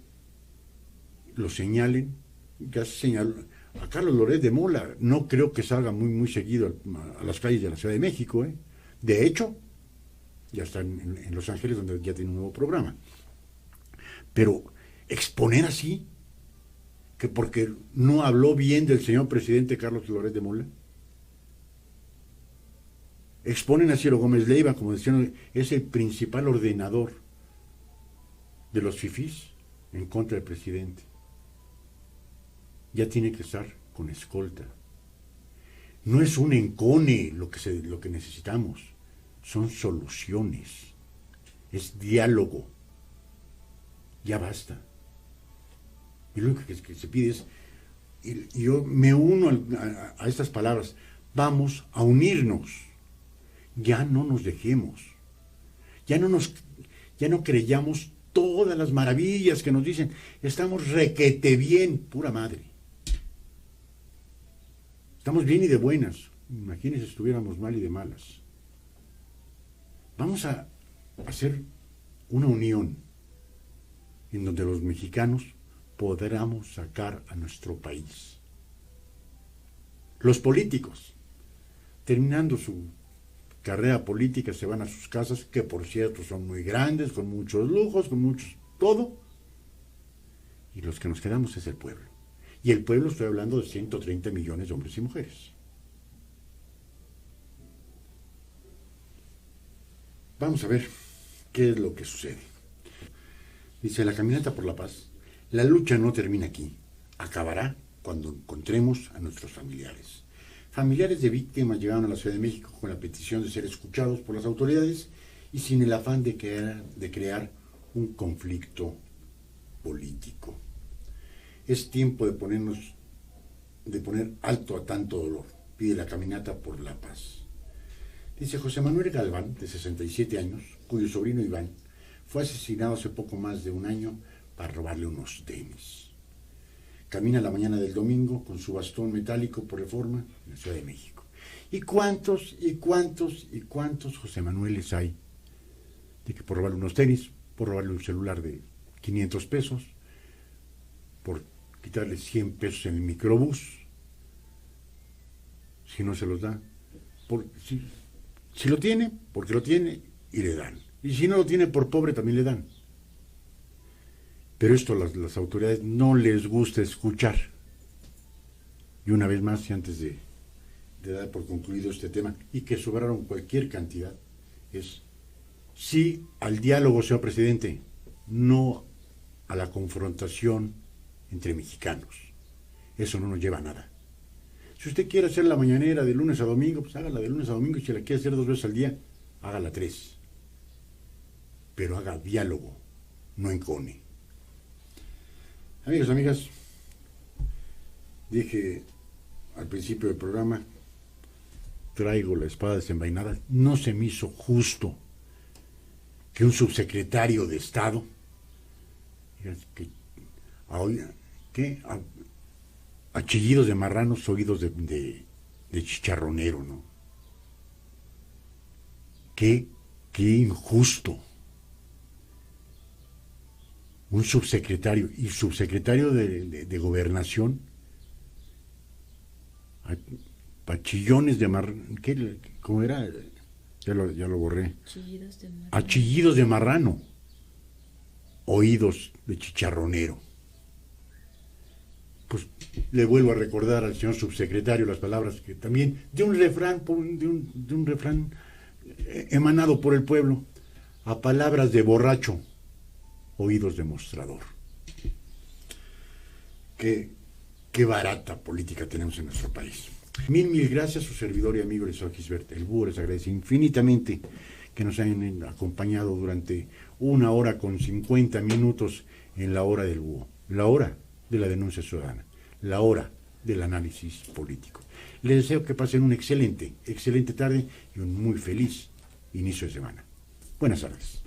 lo señalen? Ya se señaló a Carlos Loret de Mola, no creo que salga muy seguido a las calles de la Ciudad de México, ¿eh? De hecho, ya está en Los Ángeles, donde ya tiene un nuevo programa. Pero exponer así, que porque no habló bien del señor presidente Carlos Loret de Mola, exponen a Ciro Gómez Leiva, como decían, es el principal ordenador de los fifís en contra del presidente. Ya tiene que estar con escolta. No es un encone lo que necesitamos, son soluciones, es diálogo. Ya basta. Y lo único que se pide es, y yo me uno a estas palabras, vamos a unirnos. Ya no nos dejemos, ya no creyamos todas las maravillas que nos dicen, estamos requete bien, pura madre. Estamos bien y de buenas, Imagínense si estuviéramos mal y de malas. Vamos a hacer una unión en donde los mexicanos podamos sacar a nuestro país. Los políticos, terminando su carrera política, se van a sus casas, que por cierto son muy grandes, con muchos lujos, con muchos todo, y los que nos quedamos es el pueblo. Y el pueblo, estoy hablando de 130 millones de hombres y mujeres. Vamos a ver qué es lo que sucede. Dice la caminata por la paz: la lucha no termina aquí, acabará cuando encontremos a nuestros familiares. Familiares de víctimas llegaron a la Ciudad de México con la petición de ser escuchados por las autoridades y sin el afán de crear un conflicto político. Es tiempo de poner alto a tanto dolor, pide la caminata por la paz. Dice José Manuel Galván, de 67 años, cuyo sobrino Iván fue asesinado hace poco más de un año para robarle unos tenis. Camina la mañana del domingo con su bastón metálico por Reforma en la Ciudad de México. ¿Y cuántos José Manueles hay? De que por robarle unos tenis, por robarle un celular de 500 pesos, por quitarle 100 pesos en el microbús, si no se los da, si lo tiene, porque lo tiene y le dan. Y si no lo tiene, por pobre también le dan. Pero esto a las autoridades no les gusta escuchar. Y una vez más, y antes de dar por concluido este tema, y que sobraron cualquier cantidad, es sí al diálogo, señor presidente, no a la confrontación entre mexicanos. Eso no nos lleva a nada. Si usted quiere hacer la mañanera de lunes a domingo, pues hágala de lunes a domingo, y si la quiere hacer 2 veces al día, hágala 3. Pero haga diálogo, no encone. Amigos, amigas, dije al principio del programa, traigo la espada desenvainada. No se me hizo justo que un subsecretario de Estado, a chillidos de marranos, oídos de chicharronero, ¿no? Qué injusto. Un subsecretario y subsecretario de Gobernación, a chillones de marrano, ¿cómo era? Ya lo borré. Chillidos de marrano. A chillidos de marrano, oídos de chicharronero. Pues le vuelvo a recordar al señor subsecretario las palabras que también, de un refrán emanado por el pueblo: a palabras de borracho, oídos de mostrador. Qué barata política tenemos en nuestro país. Mil gracias. Su servidor y amigo Eliseo Gisbert, el Búho, les agradece infinitamente que nos hayan acompañado durante 1 hora con 50 minutos en la hora del Búho, la hora de la denuncia ciudadana, la hora del análisis político. Les deseo que pasen una excelente tarde y un muy feliz inicio de semana. Buenas tardes.